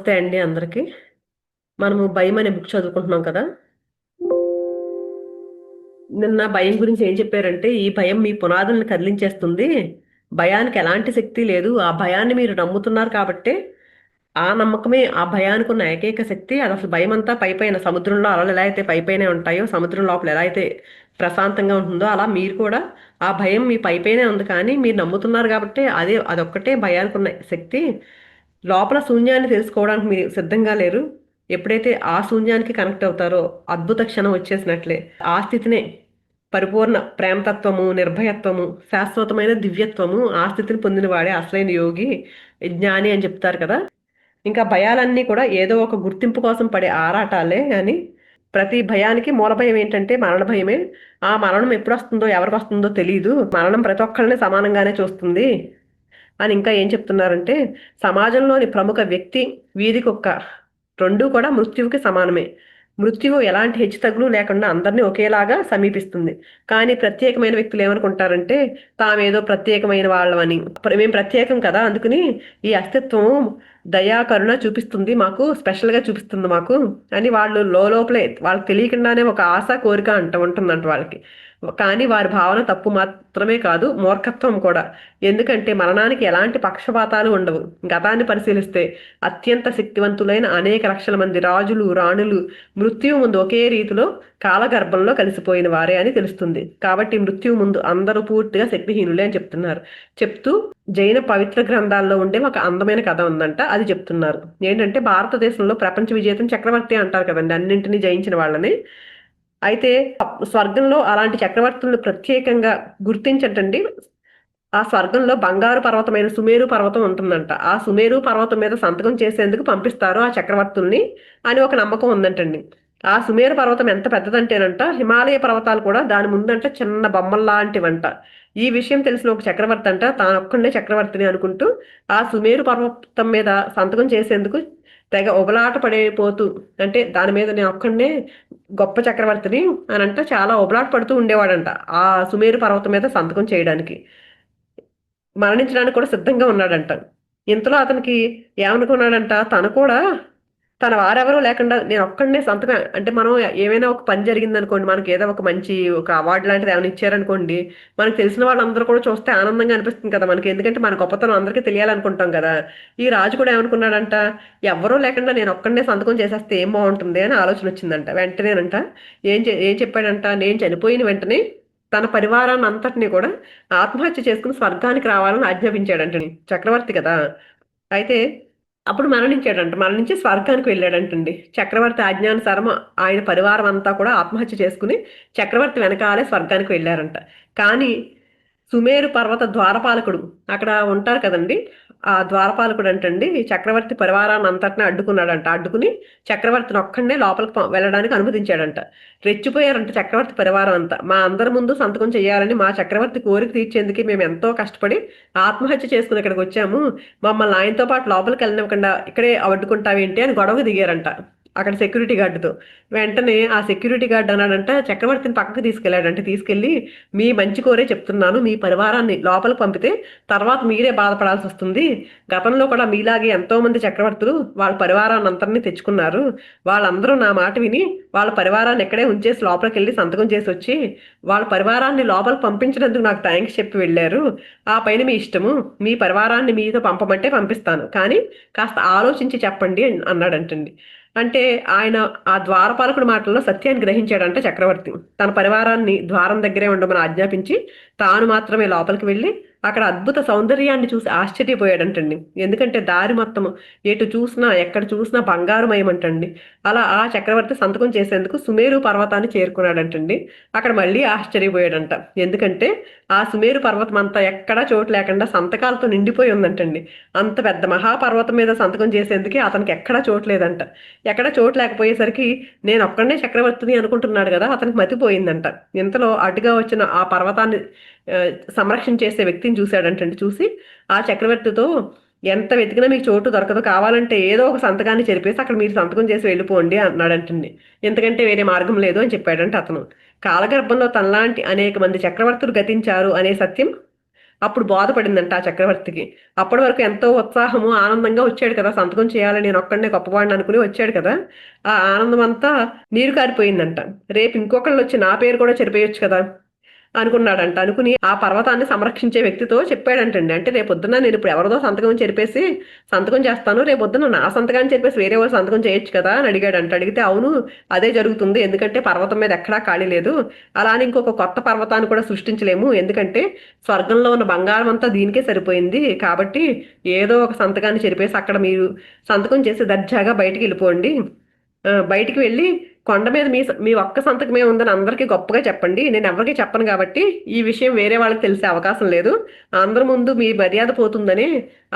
నమస్తే అండి అందరికి. మనము భయం అనే బుక్ చదువుకుంటున్నాం కదా. నిన్న భయం గురించి ఏం చెప్పారంటే, ఈ భయం మీ పునాదులను కదిలించేస్తుంది. భయానికి ఎలాంటి శక్తి లేదు. ఆ భయాన్ని మీరు నమ్ముతున్నారు కాబట్టి ఆ నమ్మకమే ఆ భయానికి ఉన్న ఏకైక శక్తి. అది అసలు భయం అంతా పైపైన సముద్రంలో అలలు ఎలా అయితే పైపైనే ఉంటాయో, సముద్రం లోపల ఎలా అయితే ప్రశాంతంగా ఉంటుందో, అలా మీరు కూడా ఆ భయం మీ పైపైనే ఉంది. కానీ మీరు నమ్ముతున్నారు కాబట్టి అదొక్కటే భయానికి ఉన్న శక్తి. లోపల శూన్యాన్ని తెలుసుకోవడానికి మీరు సిద్ధంగా లేరు. ఎప్పుడైతే ఆ శూన్యానికి కనెక్ట్ అవుతారో అద్భుత క్షణం వచ్చేసినట్లే. ఆ స్థితినే పరిపూర్ణ ప్రేమతత్వము, నిర్భయత్వము, శాశ్వతమైన దివ్యత్వము, ఆ స్థితిని పొందిన వాడే అసలైన యోగి, జ్ఞాని అని చెప్తారు కదా. ఇంకా భయాలన్నీ కూడా ఏదో ఒక గుర్తింపు కోసం పడే ఆరాటాలే. అని ప్రతి భయానికి మూల భయం ఏంటంటే మరణ భయమే. ఆ మరణం ఎప్పుడు వస్తుందో ఎవరికి వస్తుందో తెలియదు. మరణం ప్రతి ఒక్కరిని సమానంగానే చూస్తుంది అని ఇంకా ఏం చెప్తున్నారంటే, సమాజంలోని ప్రముఖ వ్యక్తి, వీధి కుక్క రెండూ కూడా మృత్యువుకి సమానమే. మృత్యువు ఎలాంటి హెచ్చుతగ్గులు లేకుండా అందరినీ ఒకేలాగా సమీపిస్తుంది. కానీ ప్రత్యేకమైన వ్యక్తులు ఏమనుకుంటారంటే, తామేదో ప్రత్యేకమైన వాళ్ళమని. మేము ప్రత్యేకం కదా, అందుకని ఈ అస్తిత్వం దయా కరుణ చూపిస్తుంది మాకు, స్పెషల్గా చూపిస్తుంది మాకు అని వాళ్ళు లోపలే వాళ్ళకి తెలియకుండానే ఒక ఆశ కోరిక ఉంటుందంట వాళ్ళకి. కానీ వారి భావన తప్పు మాత్రమే కాదు, మూర్ఖత్వం కూడా. ఎందుకంటే మరణానికి ఎలాంటి పక్షపాతాలు ఉండవు. గతాన్ని పరిశీలిస్తే అత్యంత శక్తివంతులైన అనేక లక్షల మంది రాజులు, రాణులు మృత్యువు ముందు ఒకే రీతిలో కాలగర్భంలో కలిసిపోయిన వారే అని తెలుస్తుంది. కాబట్టి మృత్యువు ముందు అందరూ పూర్తిగా శక్తిహీనులే అని చెప్తూ జైన పవిత్ర గ్రంథాల్లో ఉండే ఒక అందమైన కథ ఉందంట, అది చెప్తున్నారు. ఏంటంటే భారతదేశంలో ప్రపంచ విజేతం చక్రవర్తి అంటారు కదండి, అన్నింటినీ జయించిన వాళ్ళని. అయితే స్వర్గంలో అలాంటి చక్రవర్తులను ప్రత్యేకంగా గుర్తించటండి. ఆ స్వర్గంలో బంగారు పర్వతమైన సుమేరు పర్వతం ఉంటుందంట. ఆ సుమేరు పర్వతం మీద సంతకం చేసేందుకు పంపిస్తారు ఆ చక్రవర్తుల్ని అని ఒక నమ్మకం ఉందంటండి. ఆ సుమేరు పర్వతం ఎంత పెద్దదంటేనంట, హిమాలయ పర్వతాలు కూడా దాని ముందంట చిన్న బొమ్మల్లాంటివంట. ఈ విషయం తెలిసిన ఒక చక్రవర్తి అంట తానొక్కడే చక్రవర్తిని అనుకుంటూ ఆ సుమేరు పర్వతం మీద సంతకం చేసేందుకు తెగ ఉబలాట పడిపోతూ, అంటే దాని మీద నేను ఒక్కడే గొప్ప చక్రవర్తిని అని అంట చాలా ఉబలాట పడుతూ ఉండేవాడంట ఆ సుమేరు పర్వతం మీద సంతకం చేయడానికి. మరణించడానికి కూడా సిద్ధంగా ఉన్నాడంట. ఇంతలో అతనికి ఏమనుకున్నాడంట, తను కూడా తన వారెవరూ లేకుండా నేను ఒక్కడనే సంతకం, అంటే మనం ఏమైనా ఒక పని జరిగిందనుకోండి, మనకి ఏదో ఒక మంచి ఒక అవార్డు లాంటిది ఏమైనా ఇచ్చారనుకోండి, మనకు తెలిసిన వాళ్ళందరూ కూడా చూస్తే ఆనందంగా అనిపిస్తుంది కదా మనకి. ఎందుకంటే మన గొప్పతనం అందరికీ తెలియాలనుకుంటాం కదా. ఈ రాజు కూడా ఏమనుకున్నాడంట, ఎవరూ లేకుండా నేను ఒక్కడనే సంతకం చేసేస్తే ఏం బాగుంటుంది అని ఆలోచన వచ్చిందంట. వెంటనేనంట ఏం చెప్పాడంట, నేను చనిపోయిన వెంటనే తన పరివారాన్ని అంతటినీ కూడా ఆత్మహత్య చేసుకుని స్వర్గానికి రావాలని ఆజ్ఞాపించాడంట. చక్రవర్తి కదా. అయితే అప్పుడు మరణించి స్వర్గానికి వెళ్ళాడంటండి. చక్రవర్తి ఆజ్ఞానుసారం ఆయన పరివారం అంతా కూడా ఆత్మహత్య చేసుకుని చక్రవర్తి వెనకాలే స్వర్గానికి వెళ్ళారంట. కానీ సుమేరు పర్వత ద్వారపాలకుడు అక్కడ ఉంటారు కదండి, ఆ ద్వారపాలకుడు అంటండి చక్రవర్తి పరివారాన్ని అంతటిని అడ్డుకుని చక్రవర్తిని ఒక్కడనే లోపలికి వెళ్ళడానికి అనుమతించాడంట. రెచ్చిపోయారంట చక్రవర్తి పరివారం అంతా. మా అందరి ముందు సంతకం చేయాలని మా చక్రవర్తి కోరిక తీర్చేందుకు మేము ఎంతో కష్టపడి ఆత్మహత్య చేసుకుని ఇక్కడికి వచ్చాము, మమ్మల్ని ఆయనతో పాటు లోపలికి వెళ్ళనివ్వకుండా ఇక్కడే అడ్డుకుంటావేంటి అని గొడవకు దిగారంట అక్కడ సెక్యూరిటీ గార్డుతో. వెంటనే ఆ సెక్యూరిటీ గార్డ్ అన్నాడంట, చక్రవర్తిని పక్కకు తీసుకెళ్లాడంటే, తీసుకెళ్లి మీ మంచి కోరే చెప్తున్నాను, మీ పరివారాన్ని లోపలికి పంపితే తర్వాత మీరే బాధపడాల్సి వస్తుంది. గతంలో కూడా మీలాగే ఎంతో మంది చక్రవర్తులు వాళ్ళ పరివారాన్ని అందరినీ తెచ్చుకున్నారు. వాళ్ళందరూ నా మాట విని వాళ్ళ పరివారాన్ని ఎక్కడే ఉంచేసి లోపలికి వెళ్ళి సంతకం చేసి వచ్చి వాళ్ళ పరివారాన్ని లోపలికి పంపించినందుకు నాకు థ్యాంక్స్ చెప్పి వెళ్ళారు. ఆ పైన మీ ఇష్టము, మీ పరివారాన్ని మీతో పంపమంటే పంపిస్తాను, కానీ కాస్త ఆలోచించి చెప్పండి అన్నాడంటండి. అంటే ఆయన ఆ ద్వారపాలకుడి మాటల్లో సత్యాన్ని గ్రహించాడంటే చక్రవర్తి. తన పరివారాన్ని ద్వారం దగ్గరే ఉండమని ఆజ్ఞాపించి తాను మాత్రమే లోపలికి వెళ్ళి అక్కడ అద్భుత సౌందర్యాన్ని చూసి ఆశ్చర్యపోయాడంటండి. ఎందుకంటే దారి మొత్తం ఎటు చూసినా ఎక్కడ చూసినా బంగారుమయమంటండి. అలా ఆ చక్రవర్తి సంతకం చేసేందుకు సుమేరు పర్వతాన్ని చేరుకున్నాడంటండి. అక్కడ మళ్ళీ ఆశ్చర్యపోయాడంట. ఎందుకంటే ఆ సుమేరు పర్వతం అంతా ఎక్కడా చోటు లేకుండా సంతకాలతో నిండిపోయి ఉందంటండి. అంత పెద్ద మహాపర్వతం మీద సంతకం చేసేందుకే అతనికి ఎక్కడా చోటు లేదంట. ఎక్కడ చోటు లేకపోయేసరికి నేను ఒక్కడనే చక్రవర్తిని అనుకుంటున్నాడు కదా, అతనికి మతిపోయిందంట. ఇంతలో అటుగా వచ్చిన ఆ పర్వతాన్ని సంరక్షణ చేసే వ్యక్తిని చూశాడంటండి. చూసి ఆ చక్రవర్తితో, ఎంత వెతికినా మీకు చోటు దొరకదు, కావాలంటే ఏదో ఒక సంతకాన్ని చెరిపేసి అక్కడ మీరు సంతకం చేసి వెళ్ళిపోండి అన్నాడంటండి. ఎందుకంటే వేరే మార్గం లేదు అని చెప్పాడంటే అతను. కాలగర్భంలో తనలాంటి అనేక మంది చక్రవర్తులు గతించారు అనే సత్యం అప్పుడు బాధపడిందంట ఆ చక్రవర్తికి. అప్పటి వరకు ఎంతో ఉత్సాహము ఆనందంగా వచ్చాడు కదా, సంతకం చేయాలి నేను ఒక్కడనే గొప్పవాడిని అనుకుని వచ్చాడు కదా, ఆ ఆనందం అంతా నీరు కారిపోయిందంట. రేపు ఇంకొకళ్ళు వచ్చి నా పేరు కూడా చెరిపేయొచ్చు కదా అనుకున్నాడంట. అనుకుని ఆ పర్వతాన్ని సంరక్షించే వ్యక్తితో చెప్పాడంటండి. అంటే రేపొద్దున నేను ఇప్పుడు ఎవరిదో సంతకం చెరిపేసి సంతకం చేస్తాను, రేపొద్దున నా సంతకాన్ని చెరిపేసి వేరే వాళ్ళు సంతకం చేయొచ్చు కదా అని అడిగాడంట. అడిగితే అవును అదే జరుగుతుంది, ఎందుకంటే పర్వతం మీద ఎక్కడా ఖాళీ లేదు, అలా అని ఇంకొక కొత్త పర్వతాన్ని కూడా సృష్టించలేము, ఎందుకంటే స్వర్గంలో ఉన్న బంగారం అంతా దీనికే సరిపోయింది, కాబట్టి ఏదో ఒక సంతకాన్ని చెరిపేసి అక్కడ మీరు సంతకం చేసి దర్జాగా బయటికి వెళ్ళిపోండి, బయటికి వెళ్ళి కొండ మీద మీ ఒక్క సంతకమే ఉందని అందరికీ గొప్పగా చెప్పండి, నేను ఎవరికీ చెప్పను కాబట్టి ఈ విషయం వేరే వాళ్ళకి తెలిసే అవకాశం లేదు, అందరి ముందు మీ మర్యాద పోతుందని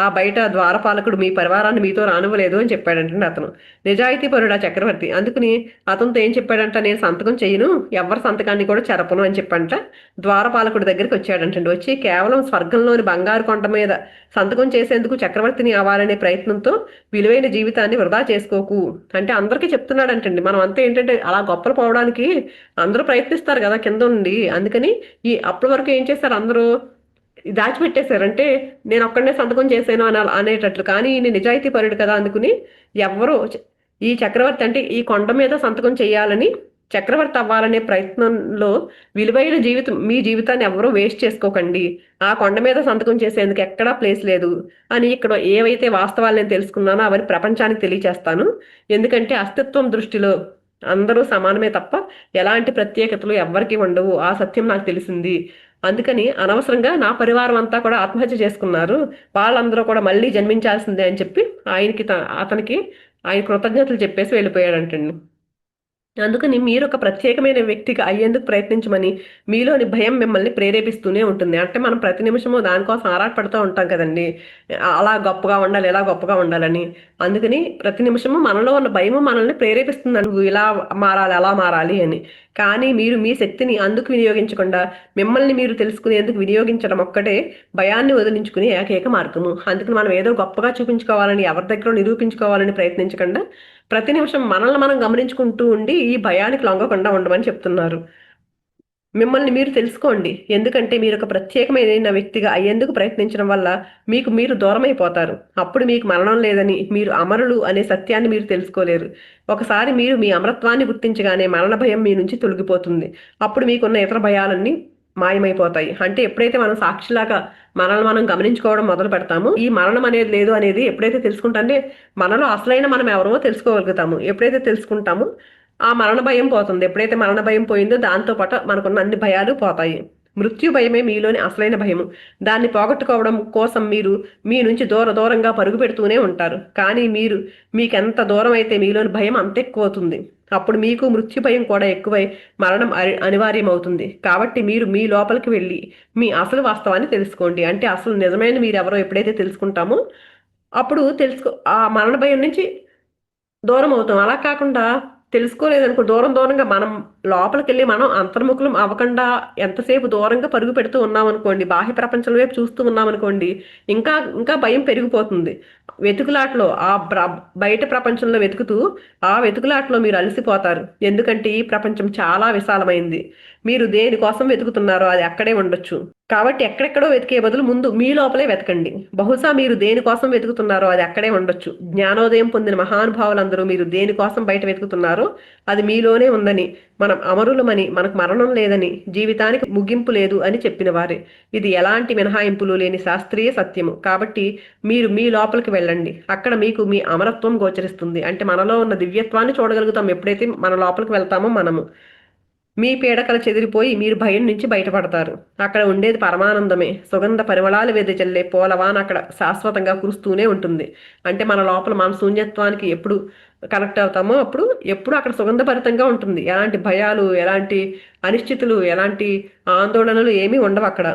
ఆ బయట ద్వారపాలకుడు మీ పరివారాన్ని మీతో రానివ్వలేదు అని చెప్పాడంటండి అతను. నిజాయితీపరుడు ఆ చక్రవర్తి. అందుకని అతనితో ఏం చెప్పాడంట, నేను సంతకం చేయను, ఎవరి సంతకాన్ని కూడా చెరపను అని చెప్పంట ద్వారపాలకుడి దగ్గరికి వచ్చాడంటండి. వచ్చి కేవలం స్వర్గంలోని బంగారు కొండ మీద సంతకం చేసేందుకు చక్రవర్తిని అవ్వాలనే ప్రయత్నంతో విలువైన జీవితాన్ని వృధా చేసుకోకు అంటే అందరికీ చెప్తున్నాడంటండి. మనం అంతా ఏంటంటే అలా గొప్పలు పోవడానికి అందరూ ప్రయత్నిస్తారు కదా కింద ఉండి, అందుకని అప్పటి వరకు ఏం చేస్తారు అందరూ దాచిపెట్టేశారు. అంటే నేను ఒక్కడనే సంతకం చేశాను అని అనేటట్లు. కానీ ఈయన నిజాయితీ పరుడు కదా, అందుకుని ఎవ్వరూ ఈ చక్రవర్తి అంటే ఈ కొండ మీద సంతకం చేయాలని చక్రవర్తి అవ్వాలనే ప్రయత్నంలో విలువైన జీవితం మీ జీవితాన్ని ఎవరూ వేస్ట్ చేసుకోకండి, ఆ కొండ మీద సంతకం చేసేందుకు ఎక్కడా ప్లేస్ లేదు అని ఇక్కడ ఏవైతే వాస్తవాలు నేను తెలుసుకున్నానో అవన్నీ ప్రపంచానికి తెలియచేస్తాను. ఎందుకంటే అస్తిత్వం దృష్టిలో అందరూ సమానమే తప్ప ఎలాంటి ప్రత్యేకతలు ఎవ్వరికీ ఉండవు, ఆ సత్యం నాకు తెలిసింది. అందుకని అనవసరంగా నా పరివారం అంతా కూడా ఆత్మహత్య చేసుకున్నారు, వాళ్ళందరూ కూడా మళ్ళీ జన్మించాల్సిందే అని చెప్పి అతనికి ఆయన కృతజ్ఞతలు చెప్పేసి వెళ్ళిపోయాడంటండి. అందుకని మీరు ఒక ప్రత్యేకమైన వ్యక్తిగా అయ్యేందుకు ప్రయత్నించమని మీలోని భయం మిమ్మల్ని ప్రేరేపిస్తూనే ఉంటుంది. అంటే మనం ప్రతి నిమిషము దానికోసం ఆరాటపడుతూ ఉంటాం కదండి, అలా గొప్పగా ఉండాలి ఇలా గొప్పగా ఉండాలని. అందుకని ప్రతి నిమిషము మనలో ఉన్న భయము మనల్ని ప్రేరేపిస్తుంది, నువ్వు ఇలా మారాలి అలా మారాలి అని. కానీ మీరు మీ శక్తిని అందుకు వినియోగించకుండా మిమ్మల్ని మీరు తెలుసుకునేందుకు వినియోగించడం ఒక్కటే భయాన్ని వదిలించుకునే ఏకైక మార్గము. అందుకని మనం ఏదో గొప్పగా చూపించుకోవాలని ఎవరి దగ్గర నిరూపించుకోవాలని ప్రయత్నించకుండా ప్రతి నిమిషం మనల్ని మనం గమనించుకుంటూ ఉండి ఈ భయానికి లొంగకుండా ఉండమని చెప్తున్నారు. మిమ్మల్ని మీరు తెలుసుకోండి, ఎందుకంటే మీరు ఒక ప్రత్యేకమైన వ్యక్తిగా అయ్యేందుకు ప్రయత్నించడం వల్ల మీకు మీరు దూరమైపోతారు. అప్పుడు మీకు మరణం లేదని, మీరు అమరులు అనే సత్యాన్ని మీరు తెలుసుకోలేరు. ఒకసారి మీరు మీ అమరత్వాన్ని గుర్తించగానే మరణ భయం మీ నుంచి తొలగిపోతుంది. అప్పుడు మీకున్న ఇతర భయాలన్నీ మాయమైపోతాయి. అంటే ఎప్పుడైతే మనం సాక్షిలాగా మనల్ని మనం గమనించుకోవడం మొదలు పెడతామో ఈ మరణం అనేది లేదు అనేది ఎప్పుడైతే తెలుసుకుంటామో మనలో అసలైన మనం ఎవరో తెలుసుకోగలుగుతాము. ఎప్పుడైతే తెలుసుకుంటామో ఆ మరణ భయం పోతుంది. ఎప్పుడైతే మరణ భయం పోయిందో దాంతో పాటు మనకున్న అన్ని భయాలు పోతాయి. మృత్యు భయమే మీలోని అసలైన భయము. దాన్ని పోగొట్టుకోవడం కోసం మీరు మీ నుంచి దూరంగా పరుగు పెడుతూనే ఉంటారు. కానీ మీకెంత దూరం అయితే మీలోని భయం అంత ఎక్కువ అవుతుంది. అప్పుడు మీకు మృత్యు భయం కూడా ఎక్కువై మరణం అనివార్యమవుతుంది. కాబట్టి మీరు మీ లోపలికి వెళ్ళి మీ అసలు వాస్తవాన్ని తెలుసుకోండి. అంటే అసలు నిజమైన మీరు ఎవరో ఎప్పుడైతే తెలుసుకుంటామో అప్పుడు ఆ మరణ భయం నుంచి దూరం అవుతాం. అలా కాకుండా తెలుసుకోలేదనుకో దూరంగా మనం లోపలికి వెళ్ళి మనం అంతర్ముఖులం అవ్వకుండా ఎంతసేపు దూరంగా పరుగు పెడుతూ ఉన్నామనుకోండి, బాహ్య ప్రపంచం వైపు చూస్తూ ఉన్నామనుకోండి, ఇంకా ఇంకా భయం పెరిగిపోతుంది. వెతుకులాటలో బయట ప్రపంచంలో వెతుకుతూ ఆ వెతుకులాటలో మీరు అలసిపోతారు. ఎందుకంటే ఈ ప్రపంచం చాలా విశాలమైంది. మీరు దేనికోసం వెతుకుతున్నారో అది అక్కడే ఉండొచ్చు. కాబట్టి ఎక్కడెక్కడో వెతికే బదులు ముందు మీ లోపలే వెతకండి. బహుశా మీరు దేనికోసం వెతుకుతున్నారో అది అక్కడే ఉండొచ్చు. జ్ఞానోదయం పొందిన మహానుభావులందరూ మీరు దేనికోసం బయట వెతుకుతున్నారో అది మీలోనే ఉందని, మనం అమరులమని, మనకు మరణం లేదని, జీవితానికి ముగింపు లేదు అని చెప్పిన వారే. ఇది ఎలాంటి మినహాయింపులు లేని శాస్త్రీయ సత్యము. కాబట్టి మీరు మీ లోపలికి వెళ్ళండి, అక్కడ మీకు మీ అమరత్వం గోచరిస్తుంది. అంటే మనలో ఉన్న దివ్యత్వాన్ని చూడగలుగుతాం ఎప్పుడైతే మన లోపలికి వెళ్తామో మనము. మీ పీడకలు చెదిరిపోయి మీరు భయం నుంచి బయటపడతారు. అక్కడ ఉండేది పరమానందమే. సుగంధ పరిమళాలు వెదజల్లే పూలవాన అక్కడ శాశ్వతంగా కురుస్తూనే ఉంటుంది. అంటే మన లోపల మన శూన్యత్వానికి ఎప్పుడు కనెక్ట్ అవుతామో అప్పుడు ఎప్పుడు అక్కడ సుగంధభరితంగా ఉంటుంది. ఎలాంటి భయాలు, ఎలాంటి అనిశ్చితులు, ఎలాంటి ఆందోళనలు ఏమీ ఉండవు. అక్కడ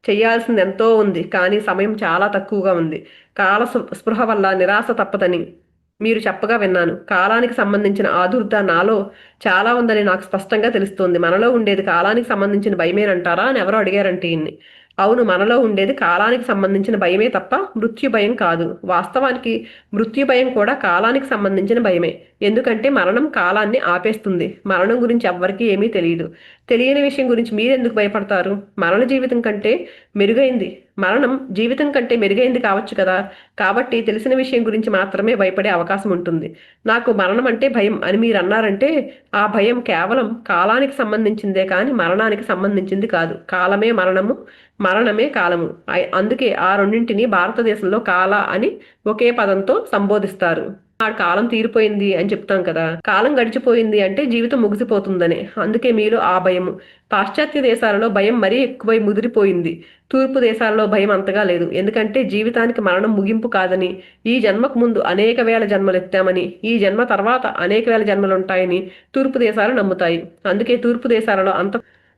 చేయాల్సింది ఎంతో ఉంది, కానీ సమయం చాలా తక్కువగా ఉంది. కాల స్పృహ వల్ల నిరాశ తప్పదని మీరు చెప్పగా విన్నాను. కాలానికి సంబంధించిన ఆదుర్ద నాలో చాలా ఉందని నాకు స్పష్టంగా తెలుస్తోంది. మనలో ఉండేది కాలానికి సంబంధించిన భయమేనంటారా అని ఎవరో అడిగారంటే ఇన్ని. అవును, మనలో ఉండేది కాలానికి సంబంధించిన భయమే తప్ప మృత్యు భయం కాదు. వాస్తవానికి మృత్యు భయం కూడా కాలానికి సంబంధించిన భయమే. ఎందుకంటే మరణం కాలాన్ని ఆపేస్తుంది. మరణం గురించి ఎవ్వరికీ ఏమీ తెలియదు. తెలియని విషయం గురించి మీరెందుకు భయపడతారు? మరణ జీవితం కంటే మెరుగైంది. మరణం జీవితం కంటే మెరుగైంది కావచ్చు కదా. కాబట్టి తెలిసిన విషయం గురించి మాత్రమే భయపడే అవకాశం ఉంటుంది. నాకు మరణం అంటే భయం అని మీరు అన్నారంటే ఆ భయం కేవలం కాలానికి సంబంధించిందే కానీ మరణానికి సంబంధించింది కాదు. కాలమే మరణము, మరణమే కాలము. అందుకే ఆ రెండింటిని భారతదేశంలో కాల అని ఒకే పదంతో సంబోధిస్తారు. ఆ కాలం తీరిపోయింది అని చెప్తాం కదా. కాలం గడిచిపోయింది అంటే జీవితం ముగిసిపోతుందనే. అందుకే మీలో ఆ భయము. పాశ్చాత్య దేశాలలో భయం మరీ ఎక్కువై ముదిరిపోయింది. తూర్పు దేశాలలో భయం అంతగా లేదు. ఎందుకంటే జీవితానికి మరణం ముగింపు కాదని, ఈ జన్మకు ముందు అనేక వేల జన్మలు ఎత్తామని, ఈ జన్మ తర్వాత అనేక వేల జన్మలు ఉంటాయని తూర్పు దేశాలు నమ్ముతాయి. అందుకే తూర్పు దేశాలలో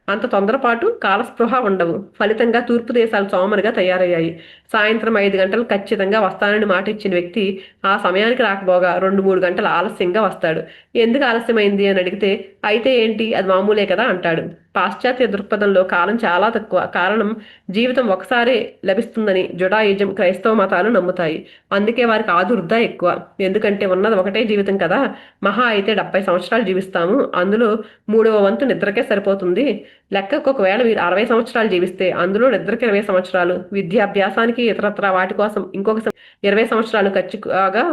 అంత తొందరపాటు కాలస్పృహ ఉండవు. ఫలితంగా తూర్పు దేశాలు సోమరుగా తయారయ్యాయి. సాయంత్రం 5 గంటలు ఖచ్చితంగా వస్తానని మాట ఇచ్చిన వ్యక్తి ఆ సమయానికి రాకపోగా 2-3 గంటలు ఆలస్యంగా వస్తాడు. ఎందుకు ఆలస్యమైంది అని అడిగితే అయితే ఏంటి, అది మామూలే కదా అంటాడు. పాశ్చాత్య దృక్పథంలో కాలం చాలా తక్కువ. కారణం జీవితం ఒకసారే లభిస్తుందని జుడాయిజం, క్రైస్తవ మతాలు నమ్ముతాయి. అందుకే వారికి ఆదుర్దా ఎక్కువ. ఎందుకంటే ఉన్నది ఒకటే జీవితం కదా. మహా అయితే 70 సంవత్సరాలు జీవిస్తాము. అందులో 3వ వంతు నిద్రకే సరిపోతుంది. లెక్కకు ఒకవేళ మీరు 60 సంవత్సరాలు జీవిస్తే అందులో నిద్రకి 20 సంవత్సరాలు, విద్యాభ్యాసానికి ఇతరత్ర వాటి కోసం ఇంకొక 20 సంవత్సరాలు ఖర్చు కాగా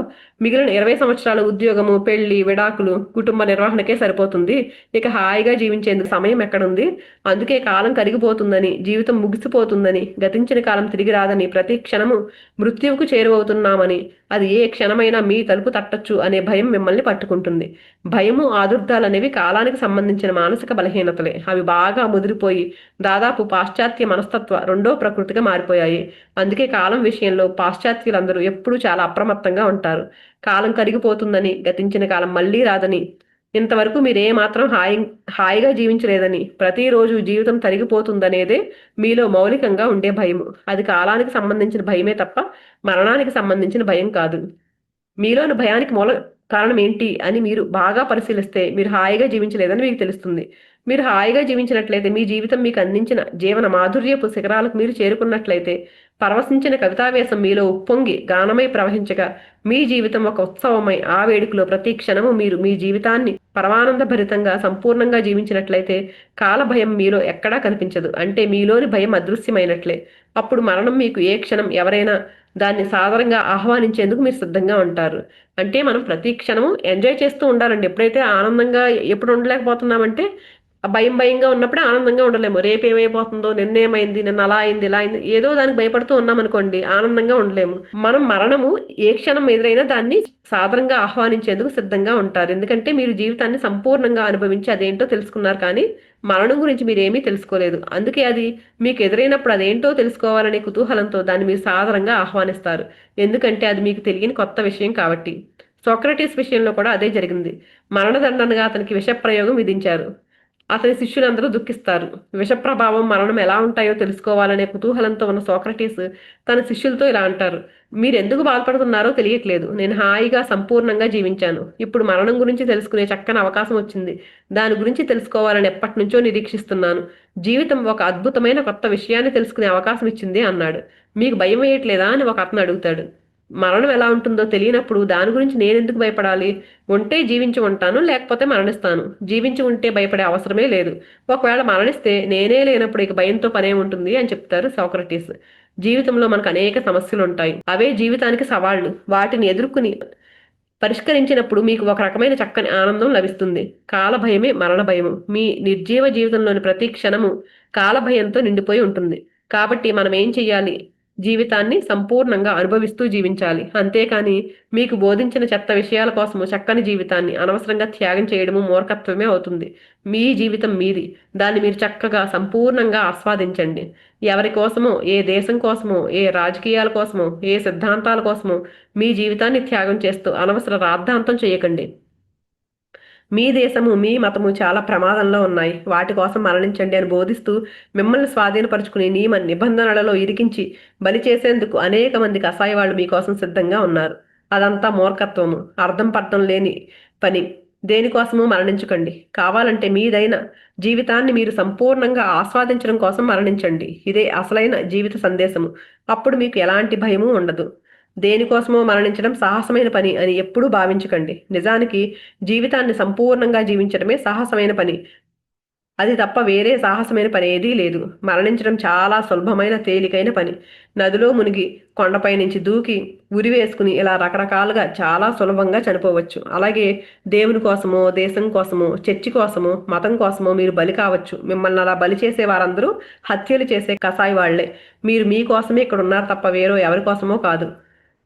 మిగిలిన 20 సంవత్సరాలు ఉద్యోగము, పెళ్లి, విడాకులు, కుటుంబ నిర్వహణకే సరిపోతుంది. ఇక హాయిగా జీవించేందుకు సమయం ఎక్కడుంది? అందుకే కాలం కరిగిపోతుందని, జీవితం ముగిసిపోతుందని, గతించిన కాలం తిరిగి రాదని, ప్రతి క్షణము మృత్యువుకు చేరువవుతున్నామని, అది ఏ క్షణమైనా మీ తలుపు తట్టొచ్చు అనే భయం మిమ్మల్ని పట్టుకుంటుంది. భయము, ఆదుర్దాలు అనేవి కాలానికి సంబంధించిన మానసిక బలహీనతలే. అవి బాగా ముదిరిపోయి దాదాపు పాశ్చాత్య మనస్తత్వ రెండో ప్రకృతిగా మారిపోయాయి. అందుకే కాలం విషయంలో పాశ్చాత్యులందరూ ఎప్పుడూ చాలా అప్రమత్తంగా ఉంటారు. కాలం కరిగిపోతుందని, గతించిన కాలం మళ్ళీ రాదని, ఇంతవరకు మీరు ఏమాత్రం హాయిగా జీవించలేదని, ప్రతిరోజు జీవితం తరిగిపోతుందనేదే మీలో మౌలికంగా ఉండే భయము. అది కాలానికి సంబంధించిన భయమే తప్ప మరణానికి సంబంధించిన భయం కాదు. మీలోని భయానికి మూల కారణం ఏంటి అని మీరు బాగా పరిశీలిస్తే మీరు హాయిగా జీవించలేదని మీకు తెలుస్తుంది. మీరు హాయిగా జీవించినట్లయితే, మీ జీవితం మీకు అందించిన జీవన మాధుర్యపు శిఖరాలకు మీరు చేరుకున్నట్లయితే, పరవశించిన కవితావేశం మీలో ఉప్పొంగి గానమై ప్రవహించగా, మీ జీవితం ఒక ఉత్సవమై ఆ వేడుకలో ప్రతి క్షణము మీరు మీ జీవితాన్ని పరమానంద భరితంగా సంపూర్ణంగా జీవించినట్లయితే కాల భయం మీలో ఎక్కడా కనిపించదు. అంటే మీలోని భయం అదృశ్యమైనట్లే. అప్పుడు మరణం మీకు ఏ క్షణం ఎవరైనా దాన్ని సాదరంగా ఆహ్వానించేందుకు మీరు సిద్ధంగా ఉంటారు. అంటే మనం ప్రతి క్షణము ఎంజాయ్ చేస్తూ ఉండాలండి. ఎప్పుడైతే ఆనందంగా ఎప్పుడు ఉండలేకపోతున్నామంటే భయం భయంగా ఉన్నప్పుడే ఆనందంగా ఉండలేము. రేపు ఏమైపోతుందో, నిన్నేమైంది, నిన్న అలా అయింది, ఇలా అయింది, ఏదో దానికి భయపడుతూ ఉన్నాం అనుకోండి, ఆనందంగా ఉండలేము. మనం మరణము ఏ క్షణం ఎదురైనా దాన్ని సాదరంగా ఆహ్వానించేందుకు సిద్ధంగా ఉంటారు. ఎందుకంటే మీరు జీవితాన్ని సంపూర్ణంగా అనుభవించి అదేంటో తెలుసుకున్నారు, కానీ మరణం గురించి మీరు ఏమీ తెలుసుకోలేదు. అందుకే అది మీకు ఎదురైనప్పుడు అదేంటో తెలుసుకోవాలనే కుతూహలంతో దాన్ని మీరు సాదరంగా ఆహ్వానిస్తారు. ఎందుకంటే అది మీకు తెలియని కొత్త విషయం కాబట్టి. సోక్రటీస్ విషయంలో కూడా అదే జరిగింది. మరణదండనగా అతనికి విషప్రయోగం విధించారు. అతని శిష్యులందరూ దుఃఖిస్తారు. విష ప్రభావం, మరణం ఎలా ఉంటాయో తెలుసుకోవాలనే కుతూహలంతో ఉన్న సోక్రటీస్ తన శిష్యులతో ఇలా అంటారు: మీరెందుకు బాధపడుతున్నారో తెలియట్లేదు. నేను హాయిగా సంపూర్ణంగా జీవించాను. ఇప్పుడు మరణం గురించి తెలుసుకునే చక్కని అవకాశం వచ్చింది. దాని గురించి తెలుసుకోవాలని ఎప్పటి నుంచో నిరీక్షిస్తున్నాను. జీవితం ఒక అద్భుతమైన కొత్త విషయాన్ని తెలుసుకునే అవకాశం ఇచ్చింది అన్నాడు. మీకు భయం వేయట్లేదా అని ఒక అతను అడుగుతాడు. మరణం ఎలా ఉంటుందో తెలియనప్పుడు దాని గురించి నేనెందుకు భయపడాలి? ఉంటే జీవించి ఉంటాను, లేకపోతే మరణిస్తాను. జీవించి ఉంటే భయపడే అవసరమే లేదు. ఒకవేళ మరణిస్తే నేనే లేనప్పుడు ఇక భయంతో పనే ఉంటుంది అని చెప్తారు సోక్రటీస్. జీవితంలో మనకు అనేక సమస్యలు ఉంటాయి. అవే జీవితానికి సవాళ్లు. వాటిని ఎదుర్కొని పరిష్కరించినప్పుడు మీకు ఒక రకమైన చక్కని ఆనందం లభిస్తుంది. కాల భయమే మరణ భయము. మీ నిర్జీవ జీవితంలోని ప్రతి క్షణము కాల భయంతో నిండిపోయి ఉంటుంది. కాబట్టి మనం ఏం చెయ్యాలి? జీవితాన్ని సంపూర్ణంగా అనుభవిస్తూ జీవించాలి. అంతేకాని మీకు బోధించిన చెత్త విషయాల కోసము చక్కని జీవితాన్ని అనవసరంగా త్యాగం చేయడము మూర్ఖత్వమే అవుతుంది. మీ జీవితం మీది. దాన్ని మీరు చక్కగా సంపూర్ణంగా ఆస్వాదించండి. ఎవరి కోసమో, ఏ దేశం కోసమో, ఏ రాజకీయాల కోసమో, ఏ సిద్ధాంతాల కోసమో మీ జీవితాన్ని త్యాగం చేస్తూ అనవసర రాద్ధాంతం చేయకండి. మీ దేశము, మీ మతము చాలా ప్రమాదంలో ఉన్నాయి. వాటి కోసం మరణించండి అని బోధిస్తూ మిమ్మల్ని స్వాధీనపరుచుకుని నియమ నిబంధనలలో ఇరికించి బలి చేసేందుకు అనేక మంది కసాయి వాళ్ళు మీకోసం సిద్ధంగా ఉన్నారు. అదంతా మూర్ఖత్వము, అర్థం పర్థం లేని పని. దేనికోసమూ మరణించకండి. కావాలంటే మీదైన జీవితాన్ని మీరు సంపూర్ణంగా ఆస్వాదించడం కోసం మరణించండి. ఇదే అసలైన జీవిత సందేశము. అప్పుడు మీకు ఎలాంటి భయమూ ఉండదు. దేనికోసమో మరణించడం సాహసమైన పని అని ఎప్పుడూ భావించకండి. నిజానికి జీవితాన్ని సంపూర్ణంగా జీవించడమే సాహసమైన పని. అది తప్ప వేరే సాహసమైన పని ఏదీ లేదు. మరణించడం చాలా సులభమైన తేలికైన పని. నదిలో మునిగి, కొండపై నుంచి దూకి, ఉరి వేసుకుని ఇలా రకరకాలుగా చాలా సులభంగా చనిపోవచ్చు. అలాగే దేవుని కోసమో, దేశం కోసమో, చర్చి కోసమో, మతం కోసమో మీరు బలి కావచ్చు. మిమ్మల్ని అలా బలి చేసే వారందరూ హత్యలు చేసే కసాయి వాళ్లే. మీరు మీకోసమే ఇక్కడ ఉన్నారు తప్ప వేరే ఎవరి కోసమో కాదు.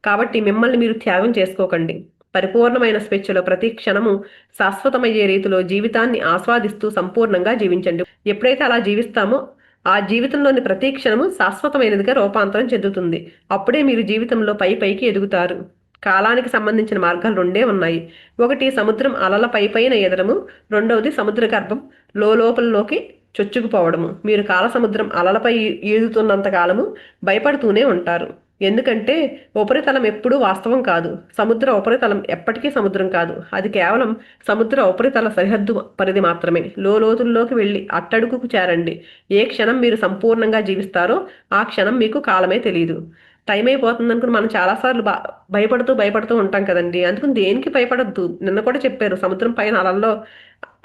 కాబట్టి మిమ్మల్ని మీరు త్యాగం చేసుకోకండి. పరిపూర్ణమైన స్వేచ్ఛలో ప్రతి క్షణము శాశ్వతమయ్యే రీతిలో జీవితాన్ని ఆస్వాదిస్తూ సంపూర్ణంగా జీవించండి. ఎప్పుడైతే అలా జీవిస్తామో ఆ జీవితంలోని ప్రతి క్షణము శాశ్వతమైనదిగా రూపాంతరం చెందుతుంది. అప్పుడే మీరు జీవితంలో పైకి ఎదుగుతారు. కాలానికి సంబంధించిన మార్గాలు రెండే ఉన్నాయి. ఒకటి సముద్రం అలల పైన ఎదరము, రెండవది సముద్ర గర్భం లోపలలోకి చొచ్చుకుపోవడము. మీరు కాల సముద్రం అలలపై ఈదుతున్నంత కాలము భయపడుతూనే ఉంటారు. ఎందుకంటే ఉపరితలం ఎప్పుడూ వాస్తవం కాదు. సముద్ర ఉపరితలం ఎప్పటికీ సముద్రం కాదు. అది కేవలం సముద్ర ఉపరితల సరిహద్దు పరిధి మాత్రమే. లోతుల్లోకి వెళ్ళి అట్టడుగుకు చేరండి. ఏ క్షణం మీరు సంపూర్ణంగా జీవిస్తారో ఆ క్షణం మీకు కాలమే తెలియదు. టైం అయిపోతుంది అనుకుని మనం చాలాసార్లు భయపడుతూ ఉంటాం కదండి. అందుకని దేనికి భయపడద్దు. నిన్న కూడా చెప్పారు, సముద్రం పైన అలల్లో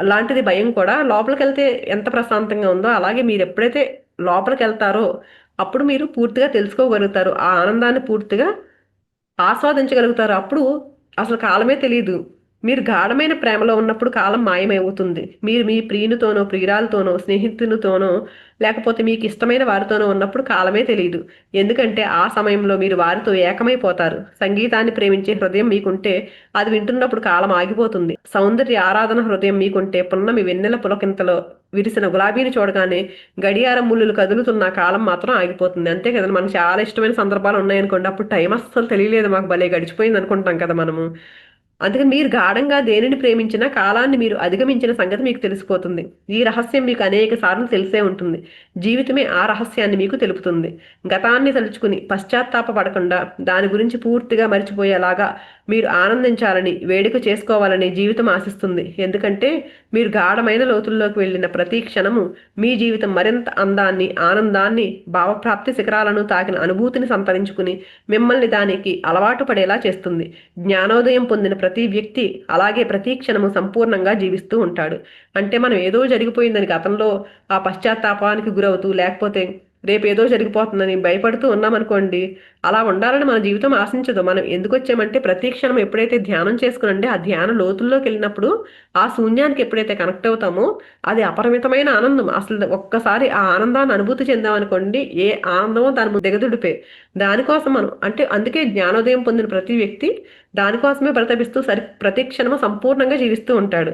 అలాంటిది భయం కూడా. లోపలికి వెళ్తే ఎంత ప్రశాంతంగా ఉందో అలాగే మీరు ఎప్పుడైతే లోపలికి వెళ్తారో అప్పుడు మీరు పూర్తిగా తెలుసుకోగలుగుతారు. ఆ ఆనందాన్ని పూర్తిగా ఆస్వాదించగలుగుతారు. అప్పుడు అసలు కాలమే తెలియదు. మీరు గాఢమైన ప్రేమలో ఉన్నప్పుడు కాలం మాయమవుతుంది. మీరు మీ ప్రియునితోనో, ప్రియురాలతోనో, స్నేహితునితోనో, లేకపోతే మీకు ఇష్టమైన వారితోనో ఉన్నప్పుడు కాలమే తెలియదు. ఎందుకంటే ఆ సమయంలో మీరు వారితో ఏకమైపోతారు. సంగీతాన్ని ప్రేమించే హృదయం మీకుంటే అది వింటున్నప్పుడు కాలం ఆగిపోతుంది. సౌందర్య ఆరాధన హృదయం మీకుంటే పున్నమి వెన్నెల పులకింతలో విరిసిన గులాబీని చూడగానే గడియారం ముళ్ళు కదులుతున్న కాలం మాత్రం ఆగిపోతుంది. అంతే కదా, మనకు చాలా ఇష్టమైన సందర్భాలు ఉన్నాయనుకోండి, అప్పుడు టైం అస్సలు తెలియలేదు, మాకు భలే గడిచిపోయింది అనుకుంటాం కదా మనము. అందుకని మీరు గాఢంగా దేనిని ప్రేమించినా కాలాన్ని మీరు అధిగమించిన సంగతి మీకు తెలిసిపోతుంది. ఈ రహస్యం మీకు అనేక సార్లు తెలిసే ఉంటుంది. జీవితమే ఆ రహస్యాన్ని మీకు తెలుపుతుంది. గతాన్ని తలుచుకుని పశ్చాత్తాపపడకుండా దాని గురించి పూర్తిగా మర్చిపోయేలాగా మీరు ఆనందించాలని, వేడుక చేసుకోవాలని జీవితం ఆశిస్తుంది. ఎందుకంటే మీరు గాఢమైన లోతుల్లోకి వెళ్ళిన ప్రతి క్షణము మీ జీవితం మరింత అందాన్ని, ఆనందాన్ని, భావప్రాప్తి శిఖరాలను తాకిన అనుభూతిని సంతరించుకుని మిమ్మల్ని దానికి అలవాటు పడేలా చేస్తుంది. జ్ఞానోదయం పొందిన ప్రతి వ్యక్తి అలాగే ప్రతి క్షణము సంపూర్ణంగా జీవిస్తూ ఉంటాడు. అంటే మనం ఏదో జరిగిపోయిందని గతంలో ఆ పశ్చాత్తాపానికి గురవుతూ, లేకపోతే రేపు ఏదో జరిగిపోతుందని భయపడుతూ ఉన్నామనుకోండి, అలా ఉండాలని మన జీవితం ఆశించదు. మనం ఎందుకు వచ్చామంటే ప్రతి క్షణం ఎప్పుడైతే ధ్యానం చేసుకునండి, ఆ ధ్యాన లోతుల్లోకి వెళ్ళినప్పుడు ఆ శూన్యానికి ఎప్పుడైతే కనెక్ట్ అవుతామో అది అపరిమితమైన ఆనందం. అసలు ఒక్కసారి ఆ ఆనందాన్ని అనుభూతి చెందామనుకోండి, ఏ ఆనందమో దాని దిగదుడిపే. దానికోసం మనం అంటే అందుకే జ్ఞానోదయం పొందిన ప్రతి వ్యక్తి దానికోసమే ప్రతిపిస్తూ ప్రతి క్షణము సంపూర్ణంగా జీవిస్తూ ఉంటాడు.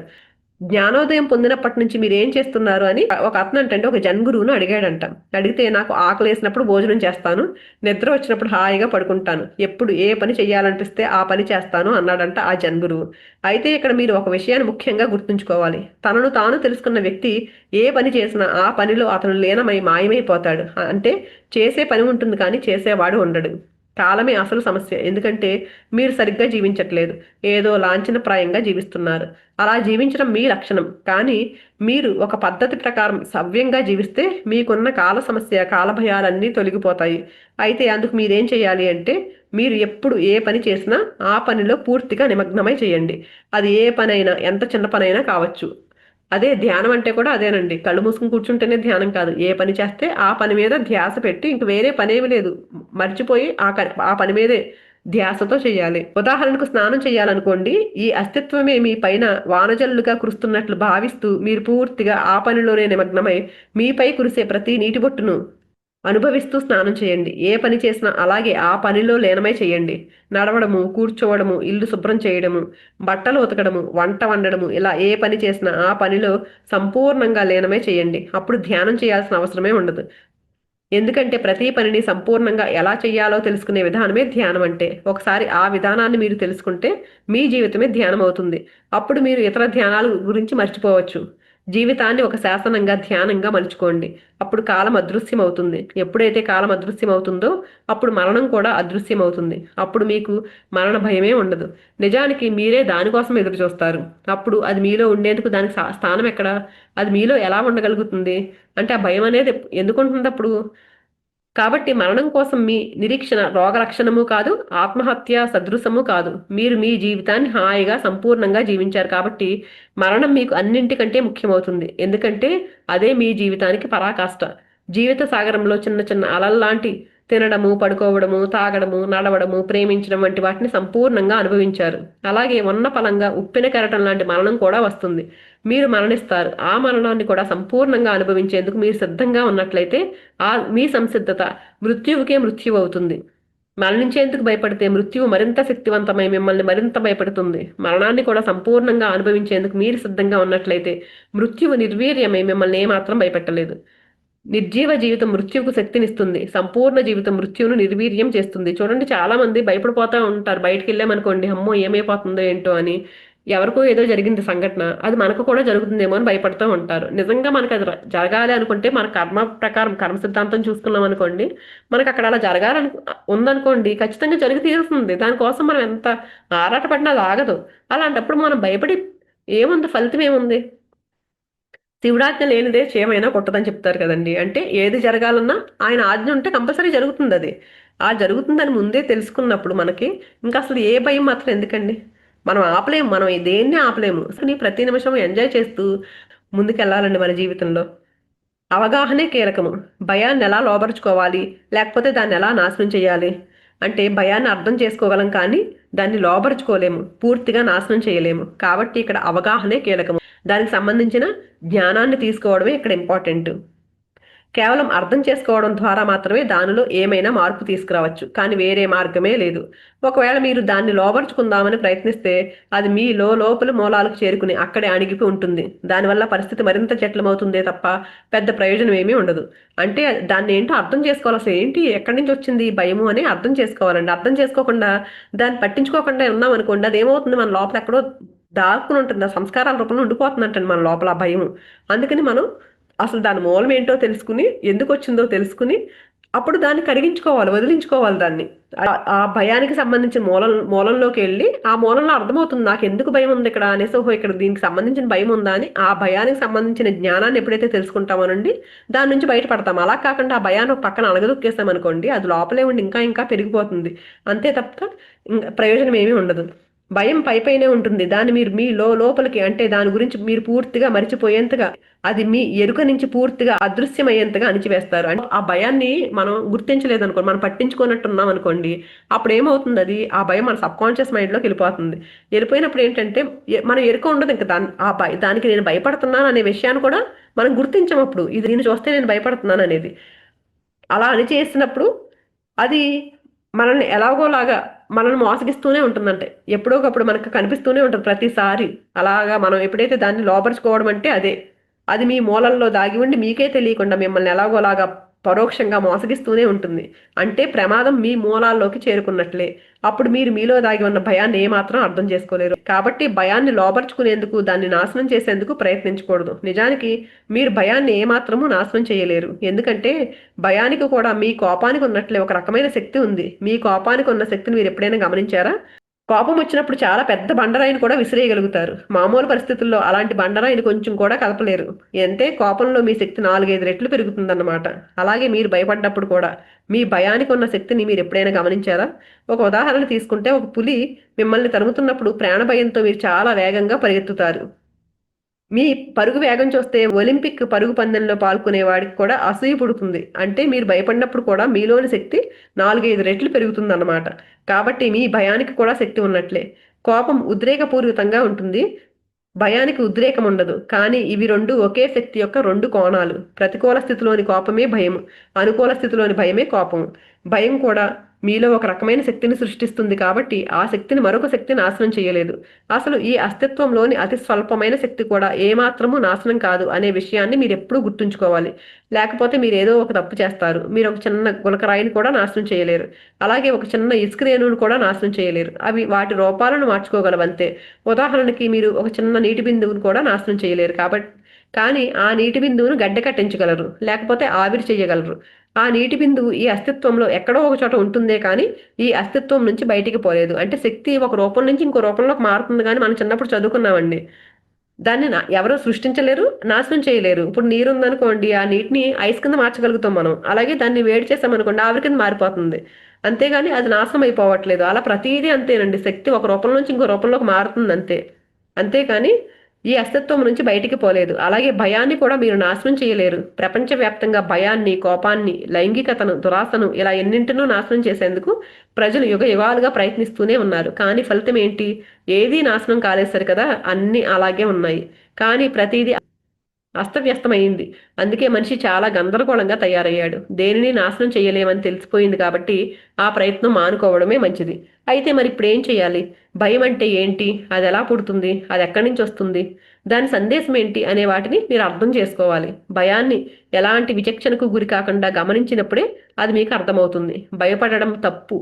జ్ఞానోదయం పొందినప్పటి నుంచి మీరు ఏం చేస్తున్నారు అని ఒక అతను అంటే ఒక జన్గురువును అడిగాడంట. అడిగితే నాకు ఆకలి వేసినప్పుడు భోజనం చేస్తాను, నిద్ర వచ్చినప్పుడు హాయిగా పడుకుంటాను, ఎప్పుడు ఏ పని చేయాలనిపిస్తే ఆ పని చేస్తాను అన్నాడంట ఆ జన్గురువు. అయితే ఇక్కడ మీరు ఒక విషయాన్ని ముఖ్యంగా గుర్తుంచుకోవాలి. తనను తాను తెలుసుకున్న వ్యక్తి ఏ పని చేసినా ఆ పనిలో అతను లీనమై మాయమైపోతాడు. అంటే చేసే పని ఉంటుంది కానీ చేసేవాడు ఉండడు. కాలమే అసలు సమస్య. ఎందుకంటే మీరు సరిగ్గా జీవించట్లేదు, ఏదో లాంఛనప్రాయంగా జీవిస్తున్నారు. అలా జీవించడం మీ లక్షణం. కానీ మీరు ఒక పద్ధతి ప్రకారం సవ్యంగా జీవిస్తే మీకున్న కాల సమస్య, కాల భయాలన్నీ తొలగిపోతాయి. అయితే అందుకు మీరేం చేయాలి అంటే మీరు ఎప్పుడు ఏ పని చేసినా ఆ పనిలో పూర్తిగా నిమగ్నమై చేయండి. అది ఏ పనైనా, ఎంత చిన్న పనైనా కావచ్చు. అదే ధ్యానం అంటే కూడా అదేనండి. కళ్ళు మూసుకుని కూర్చుంటేనే ధ్యానం కాదు. ఏ పని చేస్తే ఆ పని మీద ధ్యాస పెట్టి ఇంక వేరే పనేమి లేదు, మర్చిపోయి ఆ పని మీదే ధ్యాసతో చేయాలి. ఉదాహరణకు స్నానం చేయాలనుకోండి, ఈ అస్తిత్వమే మీ పైన వానజల్లుగా కురుస్తున్నట్లు భావిస్తూ మీరు పూర్తిగా ఆ పనిలోనే నిమగ్నమై మీపై కురిసే ప్రతి నీటి బొట్టును అనుభవిస్తూ స్నానం చేయండి. ఏ పని చేసినా అలాగే ఆ పనిలో లీనమై చేయండి. నడవడము, కూర్చోవడము, ఇల్లు శుభ్రం చేయడము, బట్టలు ఉతకడము, వంట వండడము, ఇలా ఏ పని చేసినా ఆ పనిలో సంపూర్ణంగా లీనమై చేయండి. అప్పుడు ధ్యానం చేయాల్సిన అవసరమే ఉండదు. ఎందుకంటే ప్రతి పనిని సంపూర్ణంగా ఎలా చేయాలో తెలుసుకునే విధానమే ధ్యానం అంటే. ఒకసారి ఆ విధానాన్ని మీరు తెలుసుకుంటే మీ జీవితమే ధ్యానం అవుతుంది. అప్పుడు మీరు ఇతర ధ్యానాల గురించి మర్చిపోవచ్చు. జీవితాన్ని ఒక శాసనంగా ధ్యానంగా మలుచుకోండి. అప్పుడు కాలం అదృశ్యం అవుతుంది. ఎప్పుడైతే కాలం అదృశ్యం అవుతుందో అప్పుడు మరణం కూడా అదృశ్యం అవుతుంది. అప్పుడు మీకు మరణ భయమే ఉండదు. నిజానికి మీరే దానికోసం ఎదురు చూస్తారు. అప్పుడు అది మీలో ఉండేందుకు దానికి స్థానం ఎక్కడ? అది మీలో ఎలా ఉండగలుగుతుంది? అంటే ఆ భయం అనేది ఎందుకు ఉంటుంది అప్పుడు? కాబట్టి మరణం కోసం మీ నిరీక్షణ రోగలక్షణము కాదు, ఆత్మహత్య సదృశము కాదు. మీరు మీ జీవితాన్ని హాయిగా సంపూర్ణంగా జీవించారు కాబట్టి మరణం మీకు అన్నింటికంటే ముఖ్యమవుతుంది. ఎందుకంటే అదే మీ జీవితానికి పరాకాష్ట. జీవిత సాగరంలో చిన్న చిన్న అలల్లాంటి తినడము, పడుకోవడము, తాగడము, నడవడము, ప్రేమించడం వంటి వాటిని సంపూర్ణంగా అనుభవించారు. అలాగే ఉన్న ఫలంగా ఉప్పిన కెరటం లాంటి మరణం కూడా వస్తుంది. మీరు మరణిస్తారు. ఆ మరణాన్ని కూడా సంపూర్ణంగా అనుభవించేందుకు మీరు సిద్ధంగా ఉన్నట్లయితే మీ సంసిద్ధత మృత్యువుకే మృత్యువు అవుతుంది. మరణించేందుకు భయపడితే మృత్యువు మరింత శక్తివంతమై మిమ్మల్ని మరింత భయపడుతుంది. మరణాన్ని కూడా సంపూర్ణంగా అనుభవించేందుకు మీరు సిద్ధంగా ఉన్నట్లయితే మృత్యువు నిర్వీర్యమై మిమ్మల్ని ఏమాత్రం భయపెట్టలేదు. నిర్జీవ జీవితం మృత్యువుకు శక్తినిస్తుంది. సంపూర్ణ జీవితం మృత్యువును నిర్వీర్యం చేస్తుంది. చూడండి, చాలా మంది భయపడిపోతా ఉంటారు. బయటికి వెళ్ళామనుకోండి, అమ్మో ఏమైపోతుందో ఏంటో అని. ఎవరికో ఏదో జరిగింది సంఘటన, అది మనకు కూడా జరుగుతుందేమో అని భయపడుతూ ఉంటారు. నిజంగా మనకు అది జరగాలి అనుకుంటే మన కర్మ ప్రకారం కర్మ సిద్ధాంతం చూసుకున్నాం అనుకోండి, మనకు అక్కడ అలా జరగాలని ఉందనుకోండి, ఖచ్చితంగా జరిగి తీరుతుంది. దానికోసం మనం ఎంత ఆరాటపడినా అది ఆగదు. అలాంటప్పుడు మనం భయపడి ఏముంది, ఫలితం ఏముంది? శివుడాజ్ఞ లేనిదే చీమైనా కొట్టదని చెప్తారు కదండి. అంటే ఏది జరగాలన్నా ఆయన ఆజ్ఞ ఉంటే కంపల్సరీ జరుగుతుంది అది. ఆ జరుగుతుందని ముందే తెలుసుకున్నప్పుడు మనకి ఇంకా అసలు ఏ భయం మాత్రం ఎందుకండి? మనం ఆపలేము, మనం దేన్ని ఆపలేము. అసలు ప్రతి నిమిషం ఎంజాయ్ చేస్తూ ముందుకెళ్ళాలండి మన జీవితంలో. అవగాహనే కీలకము. భయాన్ని ఎలా లోబరుచుకోవాలి, లేకపోతే దాన్ని ఎలా నాశనం చేయాలి? అంటే భయాన్ని అర్థం చేసుకోగలం కానీ దాన్ని లోబరుచుకోలేము, పూర్తిగా నాశనం చేయలేము. కాబట్టి ఇక్కడ అవగాహనే కీలకము. దానికి సంబంధించిన జ్ఞానాన్ని తీసుకోవడమే ఇక్కడ ఇంపార్టెంట్. కేవలం అర్థం చేసుకోవడం ద్వారా మాత్రమే దానిలో ఏమైనా మార్పు తీసుకురావచ్చు, కానీ వేరే మార్గమే లేదు. ఒకవేళ మీరు దాన్ని లోబరుచుకుందామని ప్రయత్నిస్తే అది మీ లోపల మూలాలకు చేరుకుని అక్కడే అణిగిపి ఉంటుంది. దానివల్ల పరిస్థితి మరింత జటిలమవుతుందే తప్ప పెద్ద ప్రయోజనం ఏమీ ఉండదు. అంటే దాన్ని ఏంటో అర్థం చేసుకోవాలి. అసలు ఏంటి, ఎక్కడి నుంచి వచ్చింది ఈ భయము అని అర్థం చేసుకోవాలండి. అర్థం చేసుకోకుండా దాన్ని పట్టించుకోకుండా ఉన్నాం అనుకోండి, అది ఏమవుతుంది, మన లోపల ఎక్కడో దాక్కుని ఉంటుంది. ఆ సంస్కారాల రూపంలో ఉండిపోతుందంటండి మన లోపల ఆ భయము. అందుకని మనం అసలు దాని మూలం ఏంటో తెలుసుకుని, ఎందుకు వచ్చిందో తెలుసుకుని అప్పుడు దాన్ని కరిగించుకోవాలి, వదిలించుకోవాలి దాన్ని. ఆ భయానికి సంబంధించిన మూలంలోకి వెళ్ళి ఆ మూలంలో అర్థమవుతుంది నాకు ఎందుకు భయం ఉంది ఇక్కడ అనేసి, ఓహో ఇక్కడ దీనికి సంబంధించిన భయం ఉందా అని ఆ భయానికి సంబంధించిన జ్ఞానాన్ని ఎప్పుడైతే తెలుసుకుంటామోనండి దాని నుంచి బయటపడతాం. అలా కాకుండా ఆ భయాన్ని ఒక పక్కన అణగదొక్కేస్తాం అనుకోండి, అది లోపలే ఉండి ఇంకా ఇంకా పెరిగిపోతుంది. అంతే తప్ప ఇంకా ప్రయోజనం ఏమీ ఉండదు. భయం పైపైనే ఉంటుంది. దాన్ని మీరు మీ లోపలికి, అంటే దాని గురించి మీరు పూర్తిగా మరిచిపోయేంతగా, అది మీ ఎరుక నుంచి పూర్తిగా అదృశ్యమయ్యేంతగా అణిచివేస్తారు. అంటే ఆ భయాన్ని మనం గుర్తించలేదు అనుకోండి, మనం పట్టించుకున్నట్టున్నాం అనుకోండి, అప్పుడు ఏమవుతుంది, అది ఆ భయం మన సబ్ కాన్షియస్ మైండ్లోకి వెళ్ళిపోతుంది. వెళ్ళిపోయినప్పుడు ఏంటంటే మనం ఎరుక ఉండదు ఇంకా దానికి నేను భయపడుతున్నాను అనే విషయాన్ని కూడా మనం గుర్తించం. అప్పుడు ఇది నేను చూస్తే నేను భయపడుతున్నాను అనేది అలా అని చేసినప్పుడు అది మనల్ని ఎలాగోలాగా మనల్ని మోసగిస్తూనే ఉంటుందంటే ఎప్పుడోకప్పుడు మనకు కనిపిస్తూనే ఉంటుంది ప్రతిసారి. అలాగా మనం ఎప్పుడైతే దాన్ని లోపరుచుకోవడం అంటే అదే, అది మీ మూలల్లో దాగి ఉండి మీకే తెలియకుండా మిమ్మల్ని ఎలాగోలాగా పరోక్షంగా మోసగిస్తూనే ఉంటుంది. అంటే ప్రమాదం మీ మూలాల్లోకి చేరుకున్నట్లే. అప్పుడు మీరు మీలో దాగి ఉన్న భయాన్ని ఏమాత్రం అర్థం చేసుకోలేరు. కాబట్టి భయాన్ని లోపరుచుకునేందుకు, దాన్ని నాశనం చేసేందుకు ప్రయత్నించకూడదు. నిజానికి మీరు భయాన్ని ఏమాత్రము నాశనం చేయలేరు. ఎందుకంటే భయానికి కూడా మీ కోపానికి ఉన్నట్లే ఒక రకమైన శక్తి ఉంది. మీ కోపానికి ఉన్న శక్తిని మీరు ఎప్పుడైనా గమనించారా? కోపం వచ్చినప్పుడు చాలా పెద్ద బండరాయిని కూడా విసిరేయగలుగుతారు. మామూలు పరిస్థితుల్లో అలాంటి బండరాయిని కొంచెం కూడా కలపలేరు. అంటే కోపంలో మీ శక్తి 4-5 రెట్లు పెరుగుతుందన్నమాట. అలాగే మీరు భయపడ్డప్పుడు కూడా మీ భయానికి ఉన్న శక్తిని మీరు ఎప్పుడైనా గమనించారా? ఒక ఉదాహరణ తీసుకుంటే, ఒక పులి మిమ్మల్ని తరుముతున్నప్పుడు ప్రాణభయంతో మీరు చాలా వేగంగా పరిగెత్తుతారు. మీ పరుగు వేగం చూస్తే ఒలింపిక్ పరుగు పందెంలో పాల్గొనే వాడికి కూడా అసూయ పుడుతుంది. అంటే మీరు భయపడినప్పుడు కూడా మీలోని శక్తి 4-5 రెట్లు పెరుగుతుందన్నమాట. కాబట్టి మీ భయానికి కూడా శక్తి ఉన్నట్లే. కోపం ఉద్రేకపూరితంగా ఉంటుంది, భయానికి ఉద్రేకం ఉండదు. కానీ ఇవి రెండు ఒకే శక్తి యొక్క రెండు కోణాలు. ప్రతికూల స్థితిలోని కోపమే భయం, అనుకూల స్థితిలోని భయమే కోపం. భయం కూడా మీలో ఒక రకమైన శక్తిని సృష్టిస్తుంది కాబట్టి ఆ శక్తిని మరొక శక్తి నాశనం చేయలేదు. అసలు ఈ అస్తిత్వంలోని అతి స్వల్పమైన శక్తి కూడా ఏమాత్రము నాశనం కాదు అనే విషయాన్ని మీరు ఎప్పుడూ గుర్తుంచుకోవాలి. లేకపోతే మీరు ఏదో ఒక తప్పు చేస్తారు. మీరు ఒక చిన్న గులకరాయిని కూడా నాశనం చేయలేరు. అలాగే ఒక చిన్న ఇసుక రేణువును కూడా నాశనం చేయలేరు. అవి వాటి రూపాలను మార్చుకోగలవంతే. ఉదాహరణకి మీరు ఒక చిన్న నీటి బిందువును కూడా నాశనం చేయలేరు. కానీ ఆ నీటి బిందువును గడ్డ కట్టించగలరు, లేకపోతే ఆవిరి చేయగలరు. ఆ నీటి బిందువు ఈ అస్తిత్వంలో ఎక్కడో ఒక చోట ఉంటుందే కానీ ఈ అస్తిత్వం నుంచి బయటికి పోలేదు. అంటే శక్తి ఒక రూపం నుంచి ఇంకో రూపంలోకి మారుతుంది కానీ మనం చిన్నప్పుడు చదువుకున్నామండి. దాన్ని ఎవరు సృష్టించలేరు, నాశనం చేయలేరు. ఇప్పుడు నీరు ఉందనుకోండి, ఆ నీటిని ఐస్ కింద మార్చగలుగుతాం మనం. అలాగే దాన్ని వేడి చేసామనుకోండి ఆవిరి కింద మారిపోతుంది. అంతేగాని అది నాశనం అయిపోవట్లేదు. అలా ప్రతిదీ అంతేనండి. శక్తి ఒక రూపం నుంచి ఇంకో రూపంలోకి మారుతుంది అంతే. అంతేకాని ఈ అస్తిత్వం నుంచి బయటికి పోలేదు. అలాగే భయాన్ని కూడా మీరు నాశనం చేయలేరు. ప్రపంచవ్యాప్తంగా భయాన్ని, కోపాన్ని, లైంగికతను, దురాశను ఇలా ఎన్నింటినో నాశనం చేసేందుకు ప్రజలు యుగ యుగాలుగా ప్రయత్నిస్తూనే ఉన్నారు. కానీ ఫలితం ఏంటి? ఏదీ నాశనం కాలేసరి కదా, అన్నీ అలాగే ఉన్నాయి. కానీ ప్రతిదీ అస్తవ్యస్తమైంది. అందుకే మనిషి చాలా గందరగోళంగా తయారయ్యాడు. దేనిని నాశనం చేయలేమని తెలిసిపోయింది కాబట్టి ఆ ప్రయత్నం మానుకోవడమే మంచిది. అయితే మరి ఇప్పుడేం చేయాలి? భయం అంటే ఏంటి? అది ఎలా పుడుతుంది? అది ఎక్కడి నుంచి వస్తుంది? దాని సందేశం ఏంటి అనే వాటిని మీరు అర్థం చేసుకోవాలి. భయాన్ని ఎలాంటి విచక్షణకు గురి కాకుండా గమనించినప్పుడే అది మీకు అర్థమవుతుంది. భయపడడం తప్పు,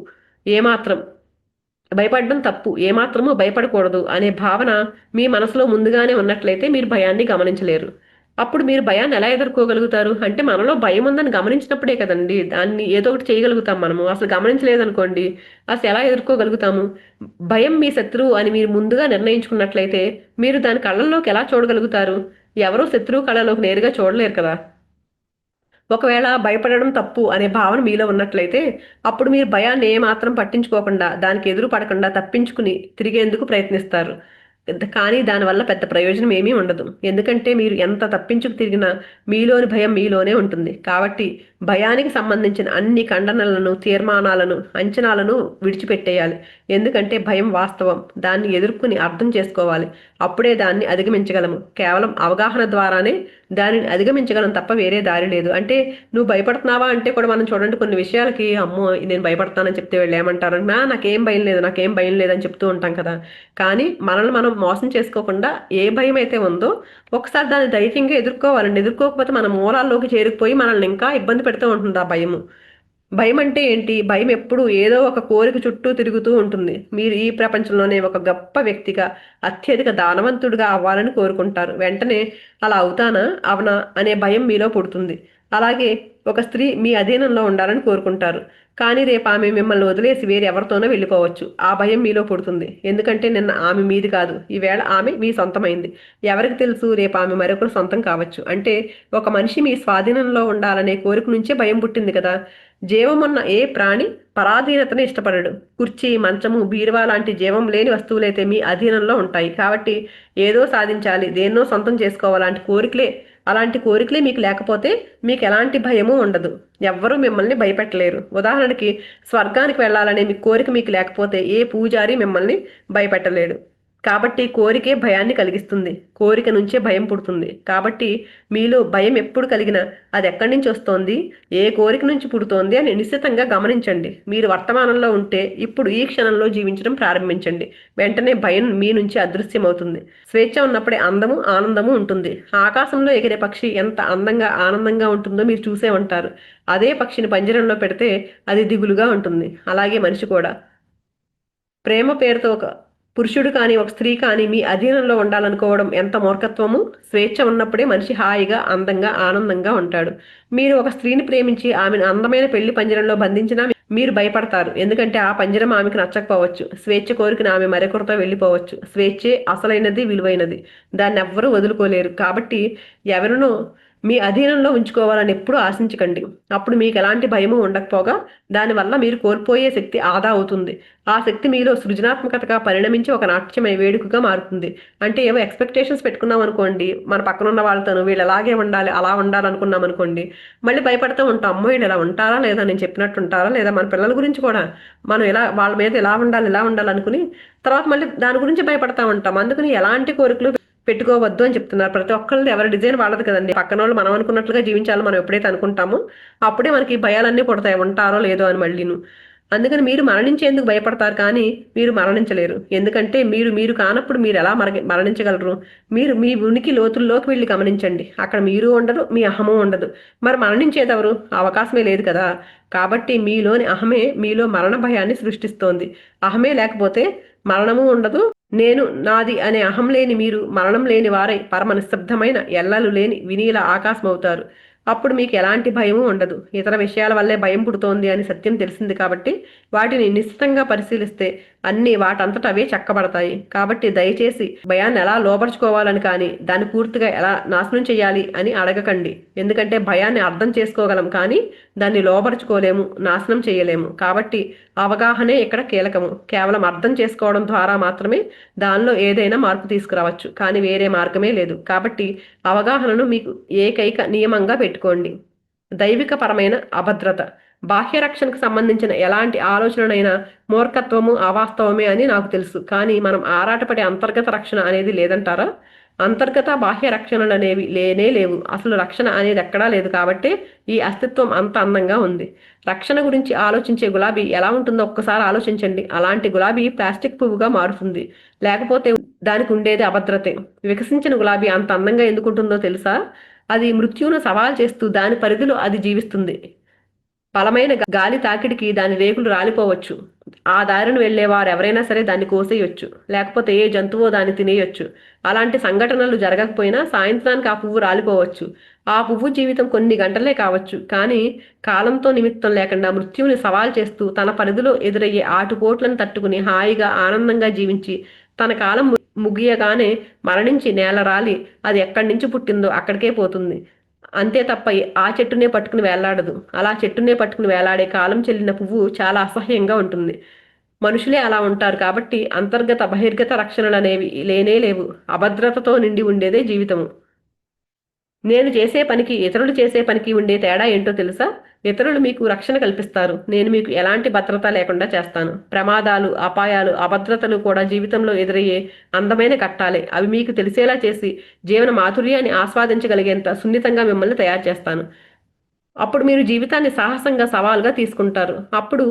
ఏమాత్రమూ భయపడకూడదు అనే భావన మీ మనసులో ముందుగానే ఉన్నట్లయితే మీరు భయాన్ని గమనించలేరు. అప్పుడు మీరు భయాన్ని ఎలా ఎదుర్కోగలుగుతారు? అంటే మనలో భయం ఉందని గమనించినప్పుడే కదండి దాన్ని ఏదో ఒకటి చేయగలుగుతాం మనము. అసలు గమనించలేదనుకోండి, అసలు ఎలా ఎదుర్కోగలుగుతాము? భయం మీ శత్రువు అని మీరు ముందుగా నిర్ణయించుకున్నట్లయితే మీరు దాని కళ్ళల్లోకి ఎలా చూడగలుగుతారు? ఎవరూ శత్రువు కళ్ళలోకి నేరుగా చూడలేరు కదా. ఒకవేళ భయపడడం తప్పు అనే భావన మీలో ఉన్నట్లయితే అప్పుడు మీరు భయాన్ని ఏమాత్రం పట్టించుకోకుండా దానికి ఎదురు పడకుండా తప్పించుకుని తిరిగేందుకు ప్రయత్నిస్తారు. కానీ దానివల్ల పెద్ద ప్రయోజనం ఏమీ ఉండదు. ఎందుకంటే మీరు ఎంత తప్పించుకు తిరిగినా మీలోని భయం మీలోనే ఉంటుంది. కాబట్టి భయానికి సంబంధించిన అన్ని ఖండనలను, తీర్మానాలను, అంచనాలను విడిచిపెట్టేయాలి. ఎందుకంటే భయం వాస్తవం. దాన్ని ఎదుర్కొని అర్థం చేసుకోవాలి. అప్పుడే దాన్ని అధిగమించగలము. కేవలం అవగాహన ద్వారానే దానిని అధిగమించగలం తప్ప వేరే దారి లేదు. అంటే నువ్వు భయపడుతున్నావా అంటే కూడా మనం చూడండి కొన్ని విషయాలకి అమ్మో నేను భయపడతానని చెప్తే వీళ్ళు ఏమంటారు, నాకేం భయం లేదు, నాకేం భయం లేదని చెప్తూ ఉంటాం కదా. కానీ మనల్ని మనం మోసం చేసుకోకుండా ఏ భయం అయితే ఉందో ఒకసారి దాన్ని ధైర్యంగా ఎదుర్కోవాలండి. ఎదుర్కోకపోతే మన మూలాల్లోకి చేరుకుపోయి మనల్ని ఇంకా ఇబ్బంది పెడుతూ ఉంటుంది ఆ భయము. భయం అంటే ఏంటి? భయం ఎప్పుడు ఏదో ఒక కోరిక చుట్టూ తిరుగుతూ ఉంటుంది. మీరు ఈ ప్రపంచంలోనే ఒక గొప్ప వ్యక్తిగా, అత్యధిక దానవంతుడిగా అవ్వాలని కోరుకుంటారు. వెంటనే అలా అవుతానా, అవనా అనే భయం మీలో పుడుతుంది. అలాగే ఒక స్త్రీ మీ అధీనంలో ఉండాలని కోరుకుంటారు. కానీ రేపు ఆమె మిమ్మల్ని వదిలేసి వేరెవరితోనో వెళ్ళిపోవచ్చు. ఆ భయం మీలో పుడుతుంది. ఎందుకంటే నిన్న ఆమె మీది కాదు, ఈవేళ ఆమె మీ సొంతమైంది. ఎవరికి తెలుసు రేపు ఆమె మరొకరు సొంతం కావచ్చు. అంటే ఒక మనిషి మీ స్వాధీనంలో ఉండాలనే కోరిక నుంచే భయం పుట్టింది కదా. జీవమున్న ఏ ప్రాణి పరాధీనతను ఇష్టపడడు. కుర్చీ, మంచము, బీరువా లాంటి జీవం లేని వస్తువులైతే మీ అధీనంలో ఉంటాయి. కాబట్టి ఏదో సాధించాలి, దేన్నో సొంతం అలాంటి కోరికలే మీకు లేకపోతే మీకు ఎలాంటి భయము ఉండదు. ఎవ్వరూ మిమ్మల్ని భయపెట్టలేరు. ఉదాహరణకి స్వర్గానికి వెళ్ళాలనే మీ కోరిక మీకు లేకపోతే ఏ పూజారి మిమ్మల్ని భయపెట్టలేడు. కాబట్టి కోరికే భయాన్ని కలిగిస్తుంది. కోరిక నుంచే భయం పుడుతుంది. కాబట్టి మీలో భయం ఎప్పుడు కలిగినా అది ఎక్కడి నుంచి వస్తోంది, ఏ కోరిక నుంచి పుడుతోంది అని నిశ్చితంగా గమనించండి. మీరు వర్తమానంలో ఉంటే ఇప్పుడు ఈ క్షణంలో జీవించడం ప్రారంభించండి. వెంటనే భయం మీ నుంచి అదృశ్యమవుతుంది. స్వేచ్ఛ ఉన్నప్పుడే అందము, ఆనందము ఉంటుంది. ఆకాశంలో ఎగిరే పక్షి ఎంత అందంగా, ఆనందంగా ఉంటుందో మీరు చూసే ఉంటారు. అదే పక్షిని పంజరంలో పెడితే అది దిగులుగా ఉంటుంది. అలాగే మనిషి కూడా ప్రేమ పేరుతో ఒక పురుషుడు కానీ ఒక స్త్రీ కానీ మీ అధీనంలో ఉండాలనుకోవడం ఎంత మూర్ఖత్వము. స్వేచ్ఛ ఉన్నప్పుడే మనిషి హాయిగా, అందంగా, ఆనందంగా ఉంటాడు. మీరు ఒక స్త్రీని ప్రేమించి ఆమెను అందమైన పెళ్లి పంజరంలో బంధించినా మీరు భయపడతారు. ఎందుకంటే ఆ పంజరం ఆమెకు నచ్చకపోవచ్చు. స్వేచ్ఛ కోరికన ఆమె మరొకరితో వెళ్ళిపోవచ్చు. స్వేచ్ఛే అసలైనది, విలువైనది. దాన్ని ఎవ్వరూ వదులుకోలేరు. కాబట్టి ఎవరినో మీ అధీనంలో ఉంచుకోవాలని ఎప్పుడూ ఆశించకండి. అప్పుడు మీకు ఎలాంటి భయము ఉండకపోగా దానివల్ల మీరు కోల్పోయే శక్తి ఆదా అవుతుంది. ఆ శక్తి మీలో సృజనాత్మకతగా పరిణమించి ఒక నాట్యమై వేడుకగా మారుతుంది. అంటే ఏవో ఎక్స్పెక్టేషన్స్ పెట్టుకున్నాం అనుకోండి, మన పక్కన ఉన్న వాళ్ళతోనూ వీళ్ళు ఎలాగే ఉండాలి, అలా ఉండాలనుకున్నాం అనుకోండి, మళ్ళీ భయపడుతూ ఉంటాం. అమ్మో వీళ్ళు ఇలా ఉంటారా లేదా, నేను చెప్పినట్టు ఉంటారా లేదా, మన పిల్లల గురించి కూడా మనం ఇలా వాళ్ళ మీద ఇలా ఉండాలి అనుకుని తర్వాత మళ్ళీ దాని గురించి భయపడతా ఉంటాం. అందుకని ఎలాంటి కోరికలు పెట్టుకోవద్దు అని చెప్తున్నారు. ప్రతి ఒక్కరిది ఎవరి డిజైన్ వాళ్ళది కదండి. పక్కన వాళ్ళు మనం అనుకున్నట్లుగా జీవించాలి మనం ఎప్పుడైతే అనుకుంటామో అప్పుడే మనకి భయాలన్నీ పుడతాయి, ఉంటారో లేదో అని మళ్ళీను. అందుకని మీరు మరణించేందుకు భయపడతారు కానీ మీరు మరణించలేరు. ఎందుకంటే మీరు కానప్పుడు మీరు ఎలా మరణించగలరు? మీరు మీ ఉనికి లోతుల్లోకి వెళ్ళి గమనించండి. అక్కడ మీరు ఉండరు, మీ అహము ఉండదు. మరి మరణించేదెవరు? అవకాశమే లేదు కదా. కాబట్టి మీలోని అహమే మీలో మరణ భయాన్ని సృష్టిస్తోంది. అహమే లేకపోతే మరణము ఉండదు. నేను నాది అనే అహం లేని మీరు మరణం లేని వారై పరమ నిశ్శబ్దమైన ఎల్లలు లేని వినీల ఆకాశమవుతారు. అప్పుడు మీకు ఎలాంటి భయము ఉండదు. ఇతర విషయాల వల్లే భయం పుడుతోంది అని సత్యం తెలిసింది కాబట్టి వాటిని నిశ్చితంగా పరిశీలిస్తే అన్నీ వాటంతట అవే చక్కబడతాయి. కాబట్టి దయచేసి భయాన్ని ఎలా లోపరుచుకోవాలని కానీ దాన్ని పూర్తిగా ఎలా నాశనం చేయాలి అని అడగకండి. ఎందుకంటే భయాన్ని అర్థం చేసుకోగలం కానీ దాన్ని లోపరుచుకోలేము, నాశనం చేయలేము. కాబట్టి అవగాహనే ఇక్కడ కీలకము. కేవలం అర్థం చేసుకోవడం ద్వారా మాత్రమే దానిలో ఏదైనా మార్పు తీసుకురావచ్చు, కానీ వేరే మార్గమే లేదు. కాబట్టి అవగాహనను మీకు ఏకైక నియమంగా పెట్టుకోండి. దైవిక పరమైన అభద్రత. బాహ్య రక్షణకు సంబంధించిన ఎలాంటి ఆలోచననైనా మూర్ఖత్వము, అవాస్తవమే అని నాకు తెలుసు. కానీ మనం ఆరాటపడే అంతర్గత రక్షణ అనేది లేదంటారా? అంతర్గత బాహ్య రక్షణలు అనేవి లేనే లేవు. అసలు రక్షణ అనేది ఎక్కడా లేదు. కాబట్టి ఈ అస్తిత్వం అంత అందంగా ఉంది. రక్షణ గురించి ఆలోచించే గులాబీ ఎలా ఉంటుందో ఒక్కసారి ఆలోచించండి. అలాంటి గులాబీ ప్లాస్టిక్ పువ్వుగా మారుతుంది, లేకపోతే దానికి ఉండేది అభద్రతే. వికసించిన గులాబీ అంత అందంగా ఎందుకుంటుందో తెలుసా? అది మృత్యువును సవాల్ చేస్తూ దాని పరిధిలో అది జీవిస్తుంది. బలమైన గాలి తాకిడికి దాని రేకులు రాలిపోవచ్చు. ఆ దారిని వెళ్లేవారు ఎవరైనా సరే దాన్ని కోసేయొచ్చు, లేకపోతే ఏ జంతువో దాన్ని తినేయొచ్చు. అలాంటి సంఘటనలు జరగకపోయినా సాయంత్రానికి ఆ పువ్వు రాలిపోవచ్చు. ఆ పువ్వు జీవితం కొన్ని గంటలే కావచ్చు, కానీ కాలంతో నిమిత్తం లేకుండా మృత్యువుని సవాల్ చేస్తూ తన పరిధిలో ఎదురయ్యే ఆటుపోట్లను తట్టుకుని హాయిగా ఆనందంగా జీవించి తన కాలం ముగియగానే మరణించి నేల రాలి అది ఎక్కడి నుంచి పుట్టిందో అక్కడికే పోతుంది. అంతే తప్ప ఆ చెట్టునే పట్టుకుని వేలాడదు. అలా చెట్టునే పట్టుకుని వేలాడే కాలం చెల్లిన పువ్వు చాలా అసహ్యంగా ఉంటుంది. మనుషులే అలా ఉంటారు. కాబట్టి అంతర్గత బహిర్గత రక్షణలు అనేవి లేనే లేవు. అభద్రతతో నిండి ఉండేదే జీవితము. నేను చేసే పనికి ఇతరులు చేసే పనికి ఉండే తేడా ఏంటో తెలుసా? ఇతరులు మీకు రక్షణ కల్పిస్తారు, నేను మీకు ఎలాంటి భద్రత లేకుండా చేస్తాను. ప్రమాదాలు, అపాయాలు, అభద్రతలు కూడా జీవితంలో ఎదురయ్యే అందమైన ఘట్టాలే. అవి మీకు తెలిసేలా చేసి జీవన మాధుర్యాన్ని ఆస్వాదించగలిగేంత సున్నితంగా మిమ్మల్ని తయారు చేస్తాను. అప్పుడు మీరు జీవితాన్ని సాహసంగా సవాల్గా తీసుకుంటారు. అప్పుడు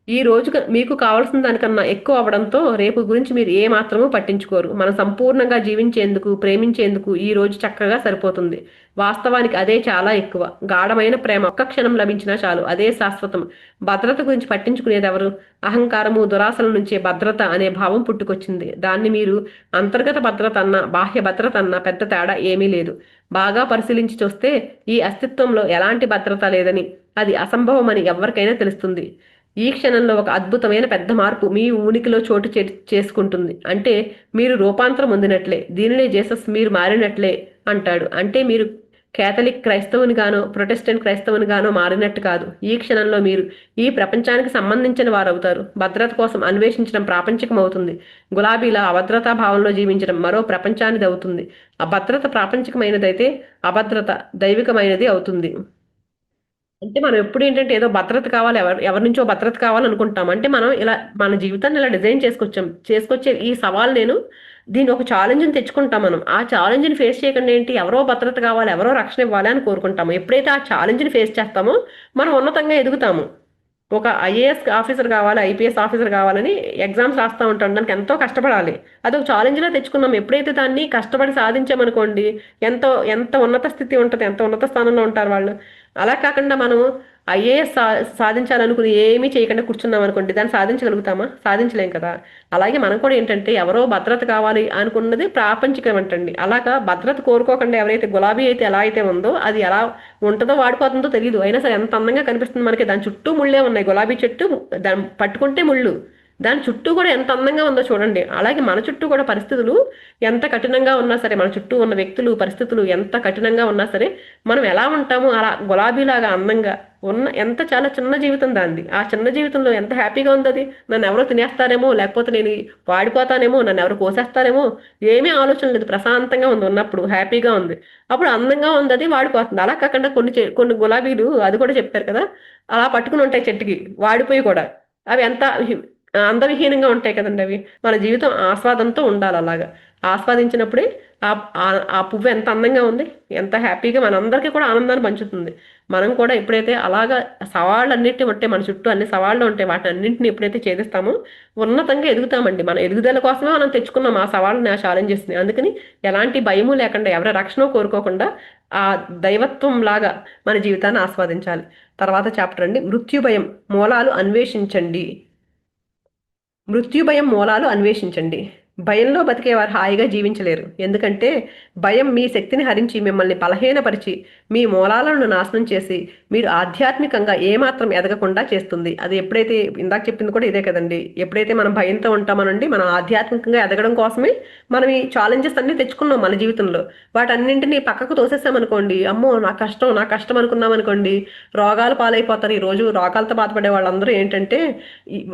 ఈ రోజు మీకు కావాల్సిన దానికన్నా ఎక్కువ అవడంతో రేపు గురించి మీరు ఏ మాత్రమూ పట్టించుకోరు. మనం సంపూర్ణంగా జీవించేందుకు, ప్రేమించేందుకు ఈ రోజు చక్కగా సరిపోతుంది. వాస్తవానికి అదే చాలా ఎక్కువ. గాఢమైన ప్రేమ ఒక్క క్షణం లభించినా చాలు, అదే శాశ్వతం. భద్రత గురించి పట్టించుకునేది ఎవరు? అహంకారము, దురాశల నుంచే భద్రత అనే భావం పుట్టుకొచ్చింది. దాన్ని మీరు అంతర్గత భద్రత అన్న, బాహ్య భద్రత అన్న పెద్ద తేడా ఏమీ లేదు. బాగా పరిశీలించి చూస్తే ఈ అస్తిత్వంలో ఎలాంటి భద్రత లేదని, అది అసంభవమని ఎవరికైనా తెలుస్తుంది. ఈ క్షణంలో ఒక అద్భుతమైన పెద్ద మార్పు మీ ఉనికిలో చోటు చేసుకుంటుంది. అంటే మీరు రూపాంతరం పొందినట్లే. దీనినే జీసస్ మీరు మారినట్లే అంటాడు. అంటే మీరు కేథలిక్ క్రైస్తవుని గానో, ప్రొటెస్టెంట్ క్రైస్తవుని గానో మారినట్టు కాదు. ఈ క్షణంలో మీరు ఈ ప్రపంచానికి సంబంధించిన వారవుతారు. భద్రత కోసం అన్వేషించడం ప్రాపంచికం అవుతుంది. గులాబీలా అభద్రతా భావంలో జీవించడం మరో ప్రపంచానిది అవుతుంది. అభద్రత ప్రాపంచికమైనదైతే అభద్రత దైవికమైనది అవుతుంది. అంటే మనం ఎప్పుడు ఏంటంటే ఏదో భద్రత కావాలి, ఎవరి నుంచో భద్రత కావాలనుకుంటాం. అంటే మనం ఇలా మన జీవితాన్ని ఇలా డిజైన్ చేసుకొచ్చే ఈ సవాల్ నేను దీన్ని ఒక ఛాలెంజ్ని తెచ్చుకుంటాం. మనం ఆ ఛాలెంజ్ని ఫేస్ చేయకుండా ఏంటి ఎవరో భద్రత కావాలి, ఎవరో రక్షణ ఇవ్వాలి అని కోరుకుంటాము. ఎప్పుడైతే ఆ ఛాలెంజ్ని ఫేస్ చేస్తామో మనం ఉన్నతంగా ఎదుగుతాము. ఒక ఐఏఎస్ ఆఫీసర్ కావాలి, ఐపీఎస్ ఆఫీసర్ కావాలని ఎగ్జామ్స్ రాస్తూ ఉంటాం. దానికి ఎంతో కష్టపడాలి. అది ఒక ఛాలెంజ్లా తెచ్చుకున్నాం. ఎప్పుడైతే దాన్ని కష్టపడి సాధించామనుకోండి, ఎంత ఉన్నత స్థితి ఉంటుంది, ఎంత ఉన్నత స్థానంలో ఉంటారు వాళ్ళు. అలా కాకుండా మనం ఐఏఎస్ సాధించాలనుకుని ఏమీ చేయకుండా కూర్చున్నాం అనుకోండి, దాన్ని సాధించగలుగుతామా? సాధించలేం కదా. అలాగే మనం కూడా ఏంటంటే ఎవరో భద్రత కావాలి అనుకున్నది ప్రాపంచికం అంటండి. అలాగా భద్రత కోరుకోకుండా ఎవరైతే గులాబీ అయితే ఎలా అయితే ఉందో అది ఎలా ఉంటుందో వాడిపోతుందో తెలియదు. అయినా సరే ఎంత అందంగా కనిపిస్తుంది మనకి. దాని చుట్టూ ముళ్ళే ఉన్నాయి. గులాబీ చెట్టు దాన్ని పట్టుకుంటే ముళ్ళు, దాని చుట్టూ కూడా ఎంత అందంగా ఉందో చూడండి. అలాగే మన చుట్టూ కూడా పరిస్థితులు ఎంత కఠినంగా ఉన్నా సరే, మన చుట్టూ ఉన్న వ్యక్తులు, పరిస్థితులు ఎంత కఠినంగా ఉన్నా సరే, మనం ఎలా ఉంటామో అలా గులాబీలాగా అందంగా ఉన్న ఎంత చాలా చిన్న జీవితం దాంది. ఆ చిన్న జీవితంలో ఎంత హ్యాపీగా ఉంది అది. నన్ను ఎవరో తినేస్తారేమో, లేకపోతే నేను వాడిపోతానేమో, నన్ను ఎవరు కోసేస్తారేమో, ఏమీ ఆలోచన లేదు. ప్రశాంతంగా ఉంది, ఉన్నప్పుడు హ్యాపీగా ఉంది. అప్పుడు అందంగా ఉంది, అది వాడిపోతుంది. అలా కాకుండా కొన్ని గులాబీలు అది కూడా చెప్పారు కదా, అలా పట్టుకుని ఉంటాయి చెట్టుకి, వాడిపోయి కూడా. అవి ఎంత అందవిహీనంగా ఉంటాయి కదండి అవి. మన జీవితం ఆస్వాదంతో ఉండాలి. అలాగా ఆస్వాదించినప్పుడే ఆ ఆ పువ్వు ఎంత అందంగా ఉంది, ఎంత హ్యాపీగా మనందరికీ కూడా ఆనందాన్ని పంచుతుంది. మనం కూడా ఎప్పుడైతే అలాగా సవాళ్ళన్నింటినీ ఉంటే, మన చుట్టూ అన్ని సవాళ్ళు ఉంటాయి, వాటి అన్నింటినీ ఎప్పుడైతే ఛేదిస్తామో ఉన్నతంగా ఎదుగుతామండి. మన ఎదుగుదల కోసమే మనం తెచ్చుకున్నాం ఆ సవాళ్ళని, ఆ ఛాలెంజెస్ని. అందుకని ఎలాంటి భయము లేకుండా, ఎవరి రక్షణ కోరుకోకుండా ఆ దైవత్వం లాగా మన జీవితాన్ని ఆస్వాదించాలి. తర్వాత చాప్టర్ అండి, మృత్యు భయం మూలాలు అన్వేషించండి. మృత్యు భయం మూలాలు అన్వేషించండి. భయంలో బతికేవారు హాయిగా జీవించలేరు. ఎందుకంటే భయం మీ శక్తిని హరించి మిమ్మల్ని బలహీనపరిచి మీ మూలాలను నాశనం చేసి మీరు ఆధ్యాత్మికంగా ఏమాత్రం ఎదగకుండా చేస్తుంది. అది ఎప్పుడైతే ఇందాక చెప్పింది కూడా ఇదే కదండి. ఎప్పుడైతే మనం భయంతో ఉంటామనండి మనం ఆధ్యాత్మికంగా ఎదగడం కోసమే మనం ఈ ఛాలెంజెస్ అన్ని తెచ్చుకున్నాం మన జీవితంలో. వాటన్నింటినీ పక్కకు తోసేసామనుకోండి, అమ్మో నా కష్టం అనుకున్నాం అనుకోండి, రోగాలు పాలైపోతారు. ఈ రోజు రోగాలతో బాధపడే వాళ్ళందరూ ఏంటంటే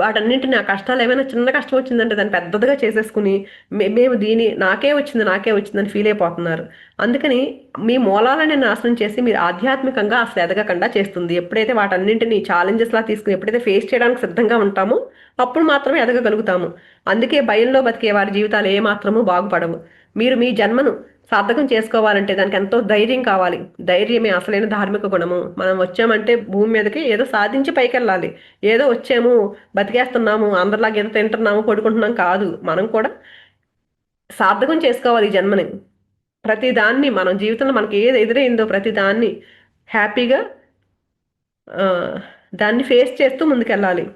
వాటన్నింటినీ ఆ కష్టాలు ఏమైనా చిన్న కష్టం వచ్చిందంటే దాన్ని పెద్దదిగా చేసేసుకుని మేము నాకే వచ్చిందని ఫీల్ అయిపోతున్నారు. అందుకని మీ మూలాలని నాశనం చేసి మీరు ఆధ్యాత్మికంగా అసలు ఎదగకుండా చేస్తుంది. ఎప్పుడైతే వాటన్నింటినీ ఛాలెంజెస్ లా తీసుకుని ఎప్పుడైతే ఫేస్ చేయడానికి సిద్ధంగా ఉంటామో అప్పుడు మాత్రమే ఎదగగలుగుతాము. అందుకే భయంలో బతికే వారి జీవితాలు ఏమాత్రము బాగుపడవు. మీరు మీ జన్మను సార్థకం చేసుకోవాలంటే దానికి ఎంతో ధైర్యం కావాలి. ధైర్యమే అసలైన ధార్మిక గుణము. మనం వచ్చామంటే భూమి మీదకి ఏదో సాధించి పైకి వెళ్ళాలి. ఏదో వచ్చాము, బతికేస్తున్నాము, అందరిలాగా ఏదో తింటున్నాము, పడుకుంటున్నాం కాదు. మనం కూడా సార్థకం చేసుకోవాలి ఈ జన్మని. ప్రతి దాన్ని మనం జీవితంలో మనకి ఏది ఎదురైందో ప్రతి దాన్ని హ్యాపీగా దాన్ని ఫేస్ చేస్తూ ముందుకెళ్ళాలి.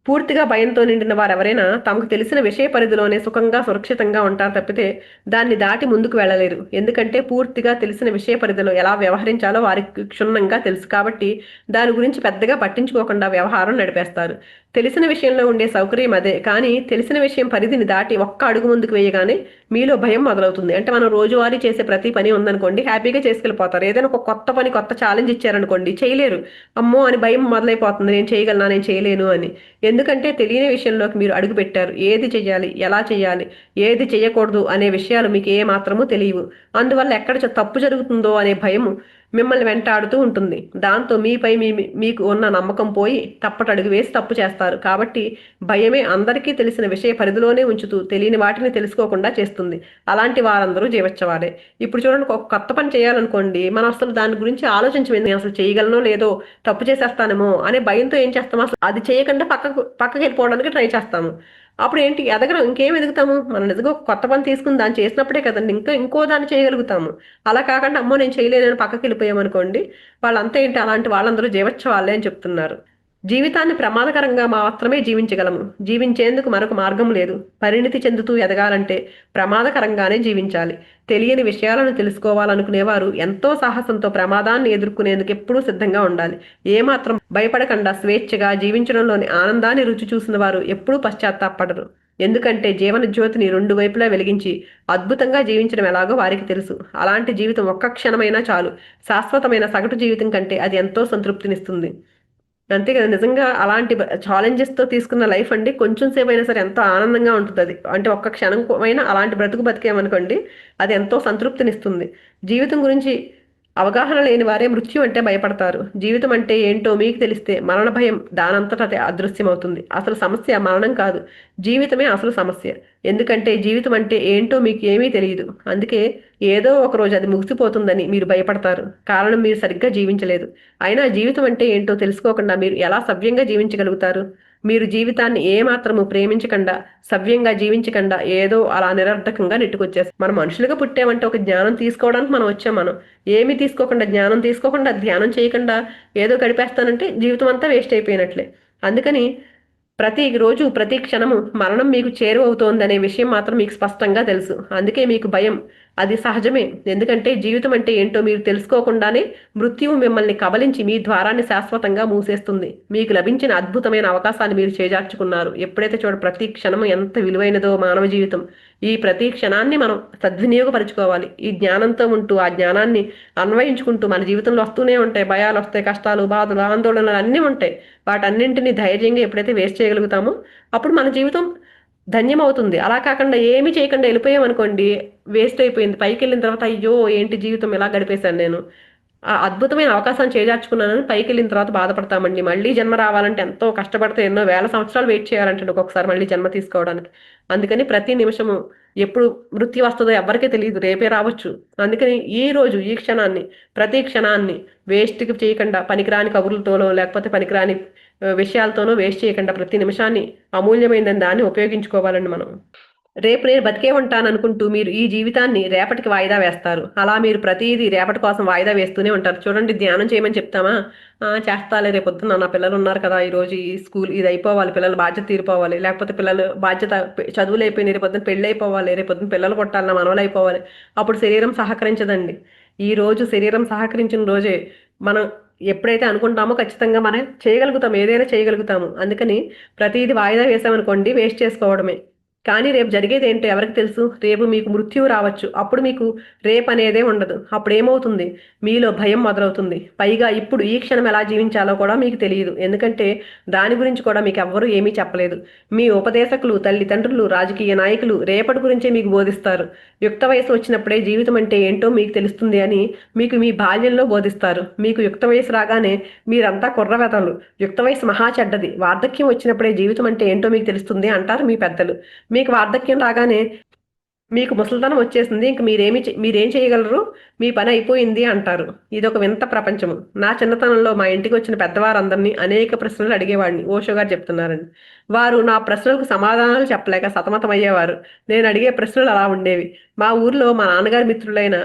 పూర్తిగా భయంతో నిండిన వారెవరైనా తమకు తెలిసిన విషయ పరిధిలోనే సుఖంగా సురక్షితంగా ఉంటారు తప్పితే దాన్ని దాటి ముందుకు వెళ్ళలేరు. ఎందుకంటే పూర్తిగా తెలిసిన విషయ పరిధిలో ఎలా వ్యవహరించాలో వారికి క్షుణ్ణంగా తెలుసు కాబట్టి దాని గురించి పెద్దగా పట్టించుకోకుండా వ్యవహారం నడిపేస్తారు. తెలిసిన విషయంలో ఉండే సౌకర్యం అదే, కానీ తెలిసిన విషయం పరిధిని దాటి ఒక్క అడుగు ముందుకు వేయగానే మీలో భయం మొదలవుతుంది. అంటే మనం రోజువారీ చేసే ప్రతి పని ఉందనుకోండి, హ్యాపీగా చేసుకెళ్ళిపోతారు. ఏదైనా ఒక కొత్త పని, కొత్త ఛాలెంజ్ ఇచ్చారనుకోండి, చేయలేరు. అమ్మో అని భయం మొదలైపోతుంది, నేను చేయగలనా, నేను చేయలేను అని. ఎందుకంటే తెలియని విషయంలోకి మీరు అడుగు పెట్టారు. ఏది చెయ్యాలి, ఎలా చెయ్యాలి, ఏది చెయ్యకూడదు అనే విషయాలు మీకు ఏ మాత్రమూ తెలియవు. అందువల్ల ఎక్కడ తప్పు జరుగుతుందో అనే భయము మిమ్మల్ని వెంటాడుతూ ఉంటుంది. దాంతో మీపై మీకు ఉన్న నమ్మకం పోయి తప్పటడుగు వేసి తప్పు చేస్తారు. కాబట్టి భయమే అందరికీ తెలిసిన విషయ పరిధిలోనే ఉంచుతూ తెలియని వాటిని తెలుసుకోకుండా చేస్తుంది. అలాంటి వారందరూ జీవచ్చవారే. ఇప్పుడు చూడండి, ఒక కొత్త పని చేయాలనుకోండి, మనం అసలు దాని గురించి ఆలోచించము. నేను అసలు చేయగలనో లేదో, తప్పు చేసేస్తానేమో అనే భయంతో ఏం చేస్తాము, అసలు అది చేయకుండా పక్కకి వెళ్ళిపోవడానికి ట్రై చేస్తాము. అప్పుడు ఏంటి, ఎదగడం, ఇంకేం ఎదుగుతాము? మనం నిజంగా కొత్త పని తీసుకుని దాన్ని చేసినప్పుడే కదండి ఇంకో దాన్ని చేయగలుగుతాము. అలా కాకుండా అమ్మో నేను చేయలేనని పక్కకి వెళ్ళిపోయామనుకోండి, వాళ్ళంతా ఏంటి, అలాంటి వాళ్ళందరూ జీవచ్ఛవాళ్ళే అని చెప్తున్నారు. జీవితాన్ని ప్రమాదకరంగా మాత్రమే జీవించగలము. జీవించేందుకు మరొక మార్గం లేదు. పరిణితి చెందుతూ ఎదగాలంటే ప్రమాదకరంగానే జీవించాలి. తెలియని విషయాలను తెలుసుకోవాలనుకునేవారు ఎంతో సాహసంతో ప్రమాదాన్ని ఎదుర్కొనేందుకు ఎప్పుడూ సిద్ధంగా ఉండాలి. ఏమాత్రం భయపడకుండా స్వేచ్ఛగా జీవించడంలోని ఆనందాన్ని రుచి చూసిన వారు ఎప్పుడూ పశ్చాత్తాపడరు. ఎందుకంటే జీవన జ్యోతిని రెండు వైపులా వెలిగించి అద్భుతంగా జీవించడం ఎలాగో వారికి తెలుసు. అలాంటి జీవితం ఒక్క క్షణమైనా చాలు. శాశ్వతమైన సగటు జీవితం కంటే అది ఎంతో సంతృప్తినిస్తుంది. అంతే కదా, నిజంగా అలాంటి ఛాలెంజెస్తో తీసుకున్న లైఫ్ అండి కొంచెం సేపు అయినా సరే ఎంతో ఆనందంగా ఉంటుంది. అది అంటే ఒక్క క్షణం అయినా అలాంటి బ్రతుకు బతికేమనుకోండి, అది ఎంతో సంతృప్తినిస్తుంది. జీవితం గురించి అవగాహన లేని వారే మృత్యు అంటే భయపడతారు. జీవితం అంటే ఏంటో మీకు తెలిస్తే మరణ భయం దానంతట అదే అదృశ్యమవుతుంది. అసలు సమస్య మరణం కాదు, జీవితమే అసలు సమస్య. ఎందుకంటే జీవితం అంటే ఏంటో మీకు ఏమీ తెలియదు. అందుకే ఏదో ఒక రోజు అది ముగిసిపోతుందని మీరు భయపడతారు. కారణం మీరు సరిగ్గా జీవించలేదు. అయినా జీవితం అంటే ఏంటో తెలుసుకోకుండా మీరు ఎలా సవ్యంగా జీవించగలుగుతారు? మీరు జీవితాన్ని ఏమాత్రము ప్రేమించకుండా, సవ్యంగా జీవించకుండా ఏదో అలా నిరర్ధకంగా నెట్టుకొచ్చేస్తారు. మనం మనుషులుగా పుట్టామంటే ఒక జ్ఞానం తీసుకోవడానికి మనం వచ్చాం. మనం ఏమీ తీసుకోకుండా, జ్ఞానం తీసుకోకుండా, ధ్యానం చేయకుండా ఏదో గడిపేస్తానంటే జీవితం అంతా వేస్ట్ అయిపోయినట్లే. అందుకని ప్రతి రోజు, ప్రతి క్షణము మరణం మీకు చేరువవుతోందనే విషయం మాత్రం మీకు స్పష్టంగా తెలుసు. అందుకే మీకు భయం. అది సహజమే. ఎందుకంటే జీవితం అంటే ఏంటో మీరు తెలుసుకోకుండానే మృత్యువు మిమ్మల్ని కబలించి మీ ద్వారాన్ని శాశ్వతంగా మూసేస్తుంది. మీకు లభించిన అద్భుతమైన అవకాశాన్ని మీరు చేజార్చుకున్నారు. ఎప్పుడైతే ప్రతి క్షణము ఎంత విలువైనదో మానవ జీవితం. ఈ ప్రతి క్షణాన్ని మనం సద్వినియోగపరుచుకోవాలి. ఈ జ్ఞానంతో ఉంటూ ఆ జ్ఞానాన్ని అన్వయించుకుంటూ మన జీవితంలో వస్తూనే ఉంటాయి. భయాలు వస్తాయి, కష్టాలు, బాధలు, ఆందోళనలు అన్నీ ఉంటాయి. వాటన్నింటినీ ధైర్యంగా ఎప్పుడైతే వేస్ట్ చేయగలుగుతామో అప్పుడు మన జీవితం ధన్యమవుతుంది. అలా కాకుండా ఏమీ చేయకుండా వెళ్ళిపోయామనుకోండి, వేస్ట్ అయిపోయింది. పైకి వెళ్ళిన తర్వాత అయ్యో ఏంటి జీవితం ఎలా గడిపేశాను నేను, ఆ అద్భుతమైన అవకాశాన్ని చేజార్చుకున్నానని పైకి వెళ్ళిన తర్వాత బాధపడతామండి. మళ్ళీ జన్మ రావాలంటే ఎంతో కష్టపడితే ఎన్నో వేల సంవత్సరాలు వెయిట్ చేయాలంటే ఒక్కొక్కసారి మళ్ళీ జన్మ తీసుకోవడానికి. అందుకని ప్రతి నిమిషము ఎప్పుడు మృత్యు వస్తుందో ఎవరికీ తెలియదు, రేపే రావచ్చు. అందుకని ఈ రోజు, ఈ క్షణాన్ని, ప్రతి క్షణాన్ని వేస్ట్కి చేయకుండా, పనికిరాని కబుర్లతోనో లేకపోతే పనికిరాని విషయాలతోనో వేస్ట్ చేయకుండా ప్రతి నిమిషాన్ని అమూల్యమైనదని దాన్ని ఉపయోగించుకోవాలండి మనం. రేపు నేను బతికే ఉంటాను అనుకుంటూ మీరు ఈ జీవితాన్ని రేపటికి వాయిదా వేస్తారు. అలా మీరు ప్రతిదీ రేపటి కోసం వాయిదా వేస్తూనే ఉంటారు. చూడండి, ధ్యానం చేయమని చెప్తామా, చేస్తాలే రేపొద్దున నా పిల్లలు ఉన్నారు కదా, ఈ రోజు ఈ స్కూల్ ఇది అయిపోవాలి, పిల్లల బాధ్యత తీరిపోవాలి, లేకపోతే పిల్లలు బాధ్యత చదువులు అయిపోయినాయి, రేపొద్దున పెళ్ళి అయిపోవాలి, రేపొద్దున పిల్లలు కొట్టాలి, నా మనవలు అయిపోవాలి. అప్పుడు శరీరం సహకరించదండి. ఈ రోజు శరీరం సహకరించిన రోజే మనం ఎప్పుడైతే అనుకుంటామో ఖచ్చితంగా మనం చేయగలుగుతాం, ఏదైనా చేయగలుగుతాము. అందుకని ప్రతిదీ వాయిదా వేసామనుకోండి, వేస్ట్ చేసుకోవడమే. కానీ రేపు జరిగేది ఏంటో ఎవరికి తెలుసు? రేపు మీకు మృత్యువు రావచ్చు. అప్పుడు మీకు రేపు అనేదే ఉండదు. అప్పుడు ఏమవుతుంది? మీలో భయం మొదలవుతుంది. పైగా ఇప్పుడు ఈ క్షణం ఎలా జీవించాలో కూడా మీకు తెలియదు. ఎందుకంటే దాని గురించి కూడా మీకు ఎవ్వరూ ఏమీ చెప్పలేదు. మీ ఉపదేశకులు, తల్లిదండ్రులు, రాజకీయ నాయకులు రేపటి గురించే మీకు బోధిస్తారు. యుక్త వయసు వచ్చినప్పుడే జీవితం అంటే ఏంటో మీకు తెలుస్తుంది అని మీకు మీ బాల్యంలో బోధిస్తారు. మీకు యుక్త వయసు రాగానే మీరంతా కుర్రవెతలు, యుక్త వయసు మహా చెడ్డది, వార్ధక్యం వచ్చినప్పుడే జీవితం అంటే ఏంటో మీకు తెలుస్తుంది అంటారు మీ పెద్దలు. మీకు వార్ధక్యం రాగానే మీకు ముసలితనం వచ్చేసింది, ఇంక మీరేం చేయగలరు, మీ పని అయిపోయింది అంటారు. ఇదొక వింత ప్రపంచము. నా చిన్నతనంలో మా ఇంటికి వచ్చిన పెద్దవారందరినీ అనేక ప్రశ్నలు అడిగేవాడిని. ఓషో గారు చెప్తున్నారండి. వారు నా ప్రశ్నలకు సమాధానాలు చెప్పలేక సతమతమయ్యేవారు. నేను అడిగే ప్రశ్నలు అలా ఉండేవి. మా ఊర్లో మా నాన్నగారి మిత్రులైన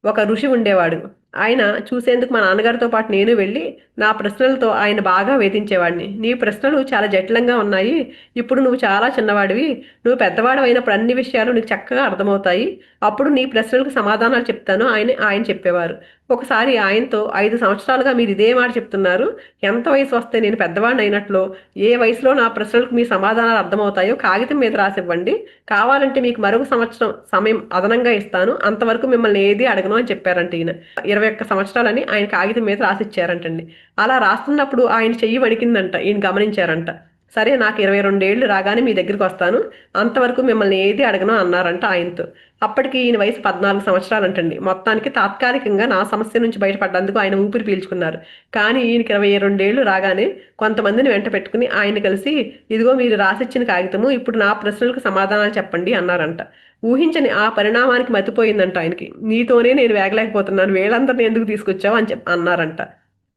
ఒక ఋషి ఉండేవాడు. ఆయన చూసేందుకు మా నాన్నగారితో పాటు నేను వెళ్ళి నా ప్రశ్నలతో ఆయన బాగా వేధించేవాడిని. నీ ప్రశ్నలు చాలా జటిలంగా ఉన్నాయి. ఇప్పుడు నువ్వు చాలా చిన్నవాడివి. నువ్వు పెద్దవాడు అయినప్పుడు అన్ని విషయాలు నీకు చక్కగా అర్థమవుతాయి. అప్పుడు నీ ప్రశ్నలకు సమాధానాలు చెప్తాను ఆయన చెప్పేవారు. ఒకసారి ఆయనతో 5 సంవత్సరాలుగా మీరు ఇదే మాట చెప్తున్నారు. ఎంత వయసు వస్తే నేను పెద్దవాడిని అయినట్లో, ఏ వయసులో నా ప్రశ్నలకు మీ సమాధానాలు అర్థమవుతాయో కాగితం మీద రాసివ్వండి. కావాలంటే మీకు మరొక సంవత్సరం సమయం అదనంగా ఇస్తాను. అంతవరకు మిమ్మల్ని ఏది అడగను అని చెప్పారంట ఈయన. 21 సంవత్సరాలని ఆయన కాగితం మీద రాసిచ్చారంటండి. అలా రాస్తున్నప్పుడు ఆయన చెయ్యి వణికిందంట. ఈయన గమనించారంట. సరే, నాకు 22 ఏళ్ళు రాగానే మీ దగ్గరికి వస్తాను, అంతవరకు మిమ్మల్ని ఏది అడగను అన్నారంట ఆయనతో. అప్పటికి ఈయన వయసు 14 సంవత్సరాలంటండి. మొత్తానికి తాత్కాలికంగా నా సమస్య నుంచి బయటపడ్డందుకు ఆయన ఊపిరి పీల్చుకున్నారు. కానీ ఈయనకి 22 ఏళ్ళు రాగానే కొంతమందిని వెంట పెట్టుకుని ఆయన కలిసి, ఇదిగో మీరు రాసిచ్చిన కాగితము, ఇప్పుడు నా ప్రశ్నలకు సమాధానాలు చెప్పండి అన్నారంట. ఊహించని ఆ పరిణామానికి మతిపోయిందంట ఆయనకి. నీతోనే నేను వేగలేకపోతున్నాను, వీళ్ళందరినీ ఎందుకు తీసుకొచ్చావు అని అన్నారంట.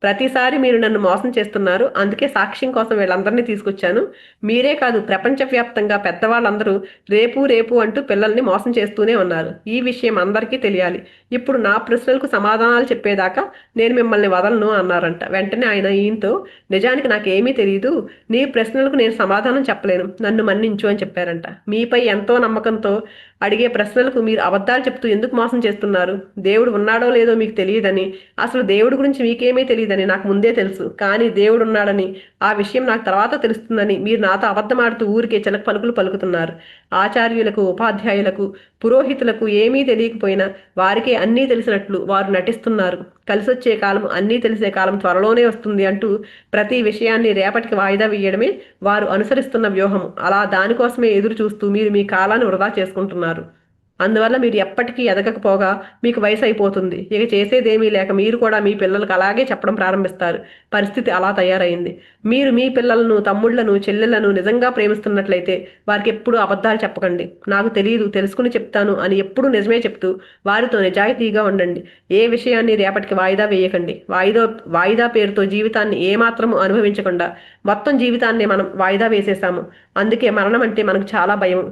ప్రతిసారి మీరు నన్ను మోసం చేస్తున్నారు, అందుకే సాక్ష్యం కోసం వీళ్ళందరినీ తీసుకొచ్చాను. మీరే కాదు, ప్రపంచవ్యాప్తంగా పెద్దవాళ్ళందరూ రేపు రేపు అంటూ పిల్లల్ని మోసం చేస్తూనే ఉన్నారు. ఈ విషయం అందరికీ తెలియాలి. ఇప్పుడు నా ప్రశ్నలకు సమాధానాలు చెప్పేదాకా నేను మిమ్మల్ని వదలను అన్నారంట. వెంటనే ఆయన ఈయనతో, నిజానికి నాకేమీ తెలియదు, నీ ప్రశ్నలకు నేను సమాధానం చెప్పలేను, నన్ను మన్నించు అని చెప్పారంట. మీపై ఎంతో నమ్మకంతో అడిగే ప్రశ్నలకు మీరు అబద్ధాలు చెప్తూ ఎందుకు మోసం చేస్తున్నారు? దేవుడు ఉన్నాడో లేదో మీకు తెలియదని, అసలు దేవుడి గురించి మీకేమీ తెలియదని నాకు ముందే తెలుసు. కానీ దేవుడు ఉన్నాడని, ఆ విషయం నాకు తర్వాత తెలుస్తుందని మీరు నాతో అబద్ధమాడుతూ ఊరికే చిలక పలుకులు పలుకుతున్నారు. ఆచార్యులకు, ఉపాధ్యాయులకు, పురోహితులకు ఏమీ తెలియకపోయినా వారికే అన్నీ తెలిసినట్లు వారు నటిస్తున్నారు. కలిసొచ్చే కాలం, అన్నీ తెలిసే కాలం త్వరలోనే వస్తుంది అంటూ ప్రతి విషయాన్ని రేపటికి వాయిదా వేయడమే వారు అనుసరిస్తున్న వ్యూహము. అలా దానికోసమే ఎదురు చూస్తూ మీరు మీ కాలాన్ని వృధా చేసుకుంటున్నారు. అందువల్ల మీరు ఎప్పటికీ ఎదగకపోగా మీకు వయసు అయిపోతుంది. ఇక చేసేదేమీ లేక మీరు కూడా మీ పిల్లలకు అలాగే చెప్పడం ప్రారంభిస్తారు. పరిస్థితి అలా తయారైంది. మీరు మీ పిల్లలను, తమ్ముళ్లను, చెల్లెళ్లను నిజంగా ప్రేమిస్తున్నట్లయితే వారికి ఎప్పుడూ అబద్ధాలు చెప్పకండి. నాకు తెలియదు, తెలుసుకుని చెప్తాను అని ఎప్పుడూ నిజమే చెప్తూ వారితో నిజాయితీగా ఉండండి. ఏ విషయాన్ని రేపటికి వాయిదా వేయకండి. వాయిదా పేరుతో జీవితాన్ని ఏమాత్రము అనుభవించకుండా మొత్తం జీవితాన్ని మనం వాయిదా వేసేసాము. అందుకే మరణం అంటే మనకు చాలా భయం.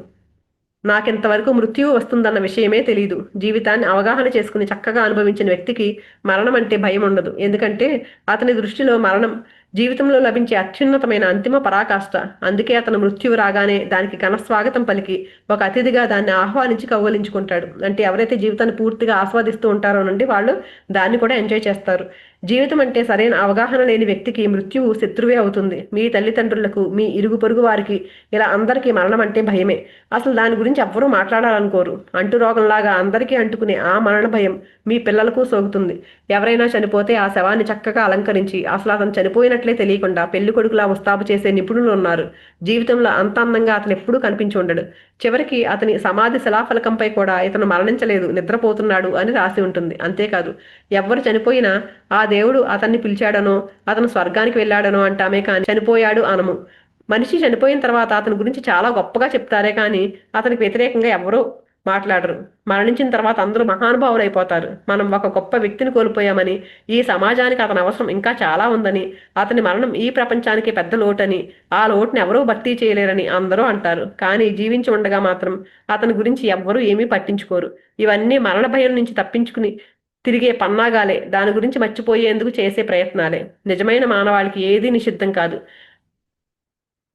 నాకింతవరకు మృత్యువు వస్తుందన్న విషయమే తెలీదు. జీవితాన్ని అవగాహన చేసుకుని చక్కగా అనుభవించిన వ్యక్తికి మరణం అంటే భయం ఉండదు. ఎందుకంటే అతని దృష్టిలో మరణం జీవితంలో లభించే అత్యున్నతమైన అంతిమ పరాకాష్ట. అందుకే అతను మృత్యువు రాగానే దానికి ఘనస్వాగతం పలికి ఒక అతిథిగా దాన్ని ఆహ్వానించి కౌగలించుకుంటాడు. అంటే ఎవరైతే జీవితాన్ని పూర్తిగా ఆస్వాదిస్తూ ఉంటారో నుండి వాళ్ళు దాన్ని కూడా ఎంజాయ్ చేస్తారు. జీవితం అంటే సరైన అవగాహన లేని వ్యక్తికి మృత్యువు శత్రువే అవుతుంది. మీ తల్లిదండ్రులకు, మీ ఇరుగు పొరుగు వారికి, ఇలా అందరికీ మరణం అంటే భయమే. అసలు దాని గురించి ఎవ్వరూ మాట్లాడాలనుకోరు. అంటురోగంలాగా అందరికీ అంటుకునే ఆ మరణ భయం మీ పిల్లలకు సోకుతుంది. ఎవరైనా చనిపోతే ఆ శవాన్ని చక్కగా అలంకరించి అసలు అతను చనిపోయినట్లే తెలియకుండా పెళ్లి కొడుకులా ముస్తాబు చేసే నిపుణులు ఉన్నారు. జీవితంలో అంత అందంగా అతను ఎప్పుడూ కనిపించి ఉండడు. చివరికి అతని సమాధి శిలాఫలకంపై కూడా ఇతను మరణించలేదు, నిద్రపోతున్నాడు అని రాసి ఉంటుంది. అంతేకాదు, ఎవ్వరు చనిపోయినా ఆ దేవుడు అతన్ని పిలిచాడనో, అతను స్వర్గానికి వెళ్ళాడనో అంటామే కానీ చనిపోయాడు అనము. మనిషి చనిపోయిన తర్వాత అతని గురించి చాలా గొప్పగా చెప్తారే కానీ అతనికి వ్యతిరేకంగా ఎవరో మాట్లాడరు. మరణించిన తర్వాత అందరూ మహానుభావులు అయిపోతారు. మనం ఒక గొప్ప వ్యక్తిని కోల్పోయామని, ఈ సమాజానికి అతని అవసరం ఇంకా చాలా ఉందని, అతని మరణం ఈ ప్రపంచానికి పెద్ద లోటని, ఆ లోటుని ఎవరూ భర్తీ చేయలేరని అందరూ అంటారు. కానీ జీవించి ఉండగా మాత్రం అతని గురించి ఎవ్వరూ ఏమీ పట్టించుకోరు. ఇవన్నీ మరణ భయం నుంచి తప్పించుకుని తిరిగే పన్నాగాలే, దాని గురించి మర్చిపోయేందుకు చేసే ప్రయత్నాలే. నిజమైన మానవాళికి ఏదీ నిషిద్ధం కాదు.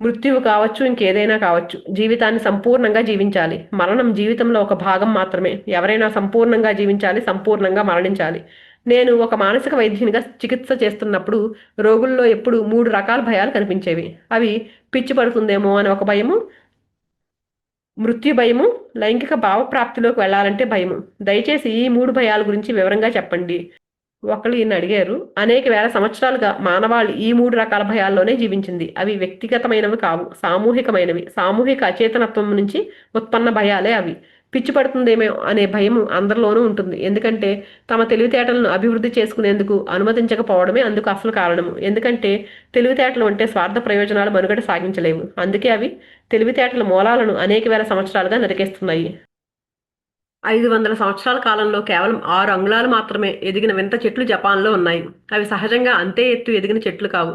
మృత్యువు కావచ్చు, ఇంకేదైనా కావచ్చు. జీవితాన్ని సంపూర్ణంగా జీవించాలి. మరణం జీవితంలో ఒక భాగం మాత్రమే. ఎవరైనా సంపూర్ణంగా జీవించాలి, సంపూర్ణంగా మరణించాలి. నేను ఒక మానసిక వైద్యునిగా చికిత్స చేస్తున్నప్పుడు రోగుల్లో ఎప్పుడు 3 రకాల భయాలు కనిపించేవి. అవి పిచ్చి పడుతుందేమో అని ఒక భయము, మృత్యు భయము, లైంగిక భావప్రాప్తిలోకి వెళ్ళాలంటే భయము. దయచేసి ఈ 3 భయాల గురించి వివరంగా చెప్పండి. ఒకళ్ళు ఈయన అడిగారు. అనేక వేల సంవత్సరాలుగా మానవాళి ఈ 3 రకాల భయాల్లోనే జీవించింది. అవి వ్యక్తిగతమైనవి కావు, సామూహికమైనవి. సామూహిక అచేతనత్వం నుంచి ఉత్పన్న భయాలే అవి. పిచ్చి పడుతుందేమో అనే భయం అందరిలోనూ ఉంటుంది. ఎందుకంటే తమ తెలివితేటలను అభివృద్ధి చేసుకునేందుకు అనుమతించకపోవడమే అందుకు అసలు కారణము. ఎందుకంటే తెలివితేటలు అంటే స్వార్థ ప్రయోజనాలు మనుగడ సాగించలేవు. అందుకే అవి తెలివితేటల మూలాలను అనేక వేల సంవత్సరాలుగా నరికేస్తున్నాయి. 500 సంవత్సరాల కాలంలో కేవలం 6 అంగుళాలు మాత్రమే ఎదిగిన వింత చెట్లు జపాన్లో ఉన్నాయి. అవి సహజంగా అంతే ఎత్తు ఎదిగిన చెట్లు కావు.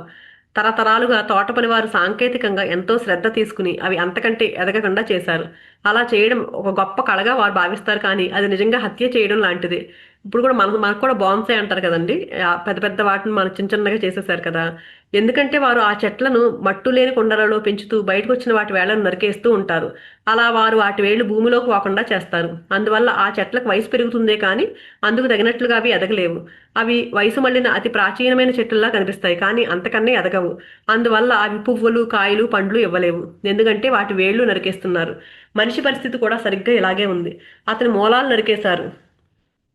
తరతరాలుగా తోటపని వారు సాంకేతికంగా ఎంతో శ్రద్ధ తీసుకుని అవి అంతకంటే ఎదగకుండా చేశారు. అలా చేయడం ఒక గొప్ప కళగా వారు భావిస్తారు, కానీ అది నిజంగా హత్య చేయడం లాంటిది. ఇప్పుడు కూడా మనకు కూడా బాన్సాయ్ అంటారు కదండి. పెద్ద పెద్ద వాటిని మనం చిన్న చిన్నగా చేసేసారు కదా. ఎందుకంటే వారు ఆ చెట్లను మట్టు లేని కుండలలో పెంచుతూ బయటకు వచ్చిన వాటి వేళ్లను నరికేస్తూ ఉంటారు. అలా వారు వాటి వేళ్లు భూమిలోకి పోకుండా చేస్తారు. అందువల్ల ఆ చెట్లకు వయసు పెరుగుతుందే కానీ అందుకు తగినట్లుగా అవి ఎదగలేవు. అవి వయసు మళ్ళిన అతి ప్రాచీనమైన చెట్లులా కనిపిస్తాయి, కానీ అంతకన్నా ఎదగవు. అందువల్ల అవి పువ్వులు, కాయలు, పండ్లు ఇవ్వలేవు. ఎందుకంటే వాటి వేళ్లు నరికేస్తున్నారు. మనిషి పరిస్థితి కూడా సరిగ్గా ఇలాగే ఉంది. అతని మూలాలు నరికేశారు.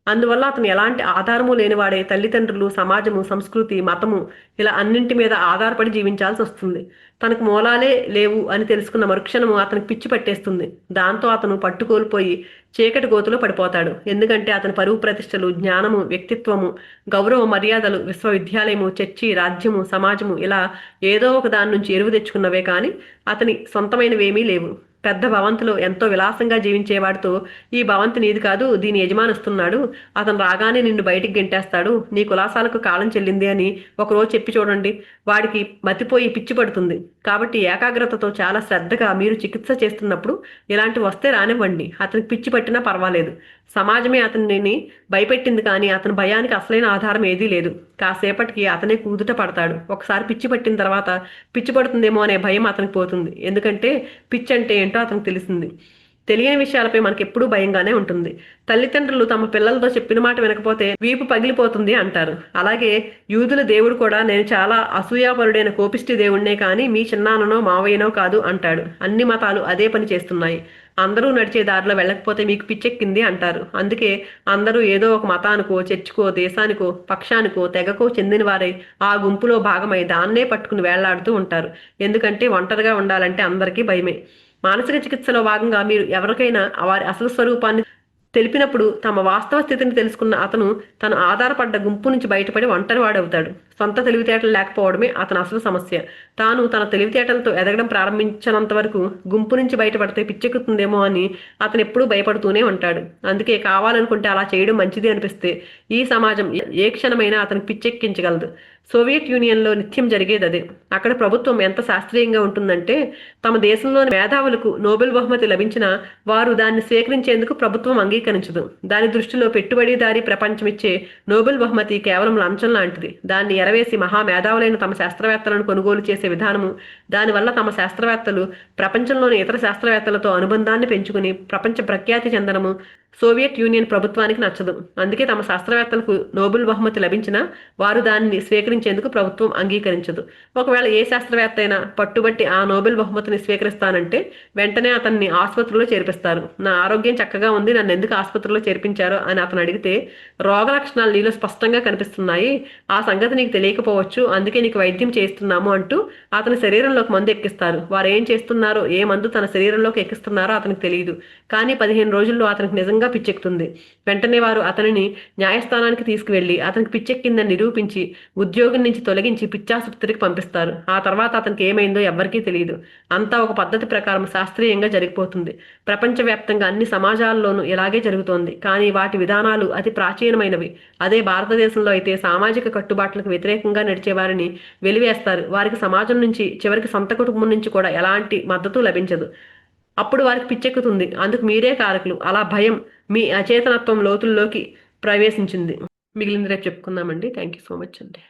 అందువల్ల అతను ఎలాంటి ఆధారము లేనివాడే. తల్లిదండ్రులు, సమాజము, సంస్కృతి, మతము ఇలా అన్నింటి మీద ఆధారపడి జీవించాల్సి వస్తుంది. తనకు మూలాలే లేవు అని తెలుసుకున్న మరుక్షణము అతనికి పిచ్చి పట్టేస్తుంది. దాంతో అతను పట్టుకోల్పోయి చీకటి గోతులో పడిపోతాడు. ఎందుకంటే అతని పరువు ప్రతిష్టలు, జ్ఞానము, వ్యక్తిత్వము, గౌరవ మర్యాదలు, విశ్వవిద్యాలయము, చర్చి, రాజ్యము, సమాజము ఇలా ఏదో ఒక దాని నుంచి ఎరువు తెచ్చుకున్నవే కానీ అతని సొంతమైనవేమీ లేవు. పెద్ద భవంతిలో ఎంతో విలాసంగా జీవించేవాడితో, ఈ భవంతి నీది కాదు, దీని యజమాని వస్తున్నాడు, అతను రాగానే నిన్ను బయటికి గెంటేస్తాడు, నీ కులాసాలకు కాలం చెల్లింది అని ఒకరోజు చెప్పి చూడండి. వాడికి మతిపోయి పిచ్చి పడుతుంది. కాబట్టి ఏకాగ్రతతో చాలా శ్రద్ధగా మీరు చికిత్స చేస్తున్నప్పుడు ఇలాంటివి వస్తే రానివ్వండి. అతనికి పిచ్చి పట్టినా పర్వాలేదు. సమాజమే అతనిని భయపెట్టింది, కానీ అతని భయానికి అసలైన ఆధారం ఏదీ లేదు. కాసేపటికి అతనే కూదుట పడతాడు. ఒకసారి పిచ్చి పట్టిన తర్వాత పిచ్చి పడుతుందేమో అనే భయం అతనికి పోతుంది. ఎందుకంటే పిచ్చి అంటే ఏంటో అతనికి తెలిసింది. తెలియని విషయాలపై మనకు ఎప్పుడూ భయంగానే ఉంటుంది. తల్లిదండ్రులు తమ పిల్లలతో చెప్పిన మాట వినకపోతే వీపు పగిలిపోతుంది అంటారు. అలాగే యూదుల దేవుడు కూడా నేను చాలా అసూయాపరుడైన కోపిష్టి దేవుణ్ణే కానీ మీ చిన్నాన్ననో మావయ్యనో కాదు అంటాడు. అన్ని మతాలు అదే పని చేస్తున్నాయి. అందరూ నడిచే దారిలో వెళ్ళకపోతే మీకు పిచ్చెక్కింది అంటారు. అందుకే అందరూ ఏదో ఒక మతానికో, చర్చికో, దేశానికో, పక్షానికో, తెగకో చెందిన వారై ఆ గుంపులో భాగమై దాన్నే పట్టుకుని వేళ్లాడుతూ ఉంటారు. ఎందుకంటే ఒంటరిగా ఉండాలంటే అందరికీ భయమే. మానసిక చికిత్సలో భాగంగా మీరు ఎవరికైనా వారి అసలు స్వరూపాన్ని తెలిపినప్పుడు తమ వాస్తవ స్థితిని తెలుసుకున్న అతను తను ఆధారపడ్డ గుంపు నుంచి బయటపడి ఒంటరివాడవుతాడు. సొంత తెలివితేటలు లేకపోవడమే అతని అసలు సమస్య. తాను తన తెలివితేటలతో ఎదగడం ప్రారంభించినంత వరకు గుంపు నుంచి బయటపడితే పిచ్చెక్కుతుందేమో అని అతను ఎప్పుడూ భయపడుతూనే ఉంటాడు. అందుకే కావాలనుకుంటే అలా చేయడం మంచిది అనిపిస్తే ఈ సమాజం ఏ క్షణమైనా అతనికి పిచ్చెక్కించగలదు. సోవియట్ యూనియన్లో నిత్యం జరిగేది అదే. అక్కడ ప్రభుత్వం ఎంత శాస్త్రీయంగా ఉంటుందంటే తమ దేశంలోని మేధావులకు నోబెల్ బహుమతి లభించినా వారు దాన్ని స్వీకరించేందుకు ప్రభుత్వం అంగీకరించదు. దాని దృష్టిలో పెట్టుబడిదారీ ప్రపంచమిచ్చే నోబెల్ బహుమతి కేవలం లంచం లాంటిది. దాన్ని ఎరవేసి మహా మేధావులైన తమ శాస్త్రవేత్తలను కొనుగోలు చేసే విధానము, దానివల్ల తమ శాస్త్రవేత్తలు ప్రపంచంలోని ఇతర శాస్త్రవేత్తలతో అనుబంధాన్ని పెంచుకుని ప్రపంచ ప్రఖ్యాతి చెందడము సోవియట్ యూనియన్ ప్రభుత్వానికి నచ్చదు. అందుకే తమ శాస్త్రవేత్తలకు నోబెల్ బహుమతి లభించినా వారు దానిని స్వీకరించేందుకు ప్రభుత్వం అంగీకరించదు. ఒకవేళ ఏ శాస్త్రవేత్త అయినా పట్టుబట్టి ఆ నోబెల్ బహుమతిని స్వీకరిస్తానంటే వెంటనే అతన్ని ఆసుపత్రిలో చేర్పిస్తారు. నా ఆరోగ్యం చక్కగా ఉంది, నన్ను ఎందుకు ఆసుపత్రిలో చేర్పించారో అని అతను అడిగితే రోగ లక్షణాలు నీలో స్పష్టంగా కనిపిస్తున్నాయి, ఆ సంగతి నీకు తెలియకపోవచ్చు, అందుకే నీకు వైద్యం చేస్తున్నాము అంటూ అతని శరీరంలోకి మందు ఎక్కిస్తారు. వారు ఏం చేస్తున్నారో, ఏ మందు తన శరీరంలోకి ఎక్కిస్తున్నారో అతనికి తెలియదు. కానీ 15 రోజుల్లో అతనికి నిజంగా వేగంగా పిచ్చెక్కుతుంది. వెంటనే వారు అతనిని న్యాయస్థానానికి తీసుకువెళ్లి అతనికి పిచ్చెక్కిందని నిరూపించి ఉద్యోగం నుంచి తొలగించి పిచ్చాసుపత్రికి పంపిస్తారు. ఆ తర్వాత అతనికి ఏమైందో ఎవ్వరికీ తెలియదు. అంతా ఒక పద్ధతి ప్రకారం శాస్త్రీయంగా జరిగిపోతుంది. ప్రపంచవ్యాప్తంగా అన్ని సమాజాల్లోనూ ఇలాగే జరుగుతోంది. కానీ వాటి విధానాలు అతి ప్రాచీనమైనవి. అదే భారతదేశంలో అయితే సామాజిక కట్టుబాట్లకు వ్యతిరేకంగా నడిచే వారిని వెలివేస్తారు. వారికి సమాజం నుంచి చివరికి సొంత కుటుంబం నుంచి కూడా ఎలాంటి మద్దతు లభించదు. అప్పుడు వారికి పిచ్చెక్కుతుంది. అందుకు మీరే కారకులు. అలా భయం మీ అచేతనత్వం లోతుల్లోకి ప్రవేశించింది. మిగిలింది రేపు చెప్పుకుందామండి. థ్యాంక్ యూ సో మచ్ అండి.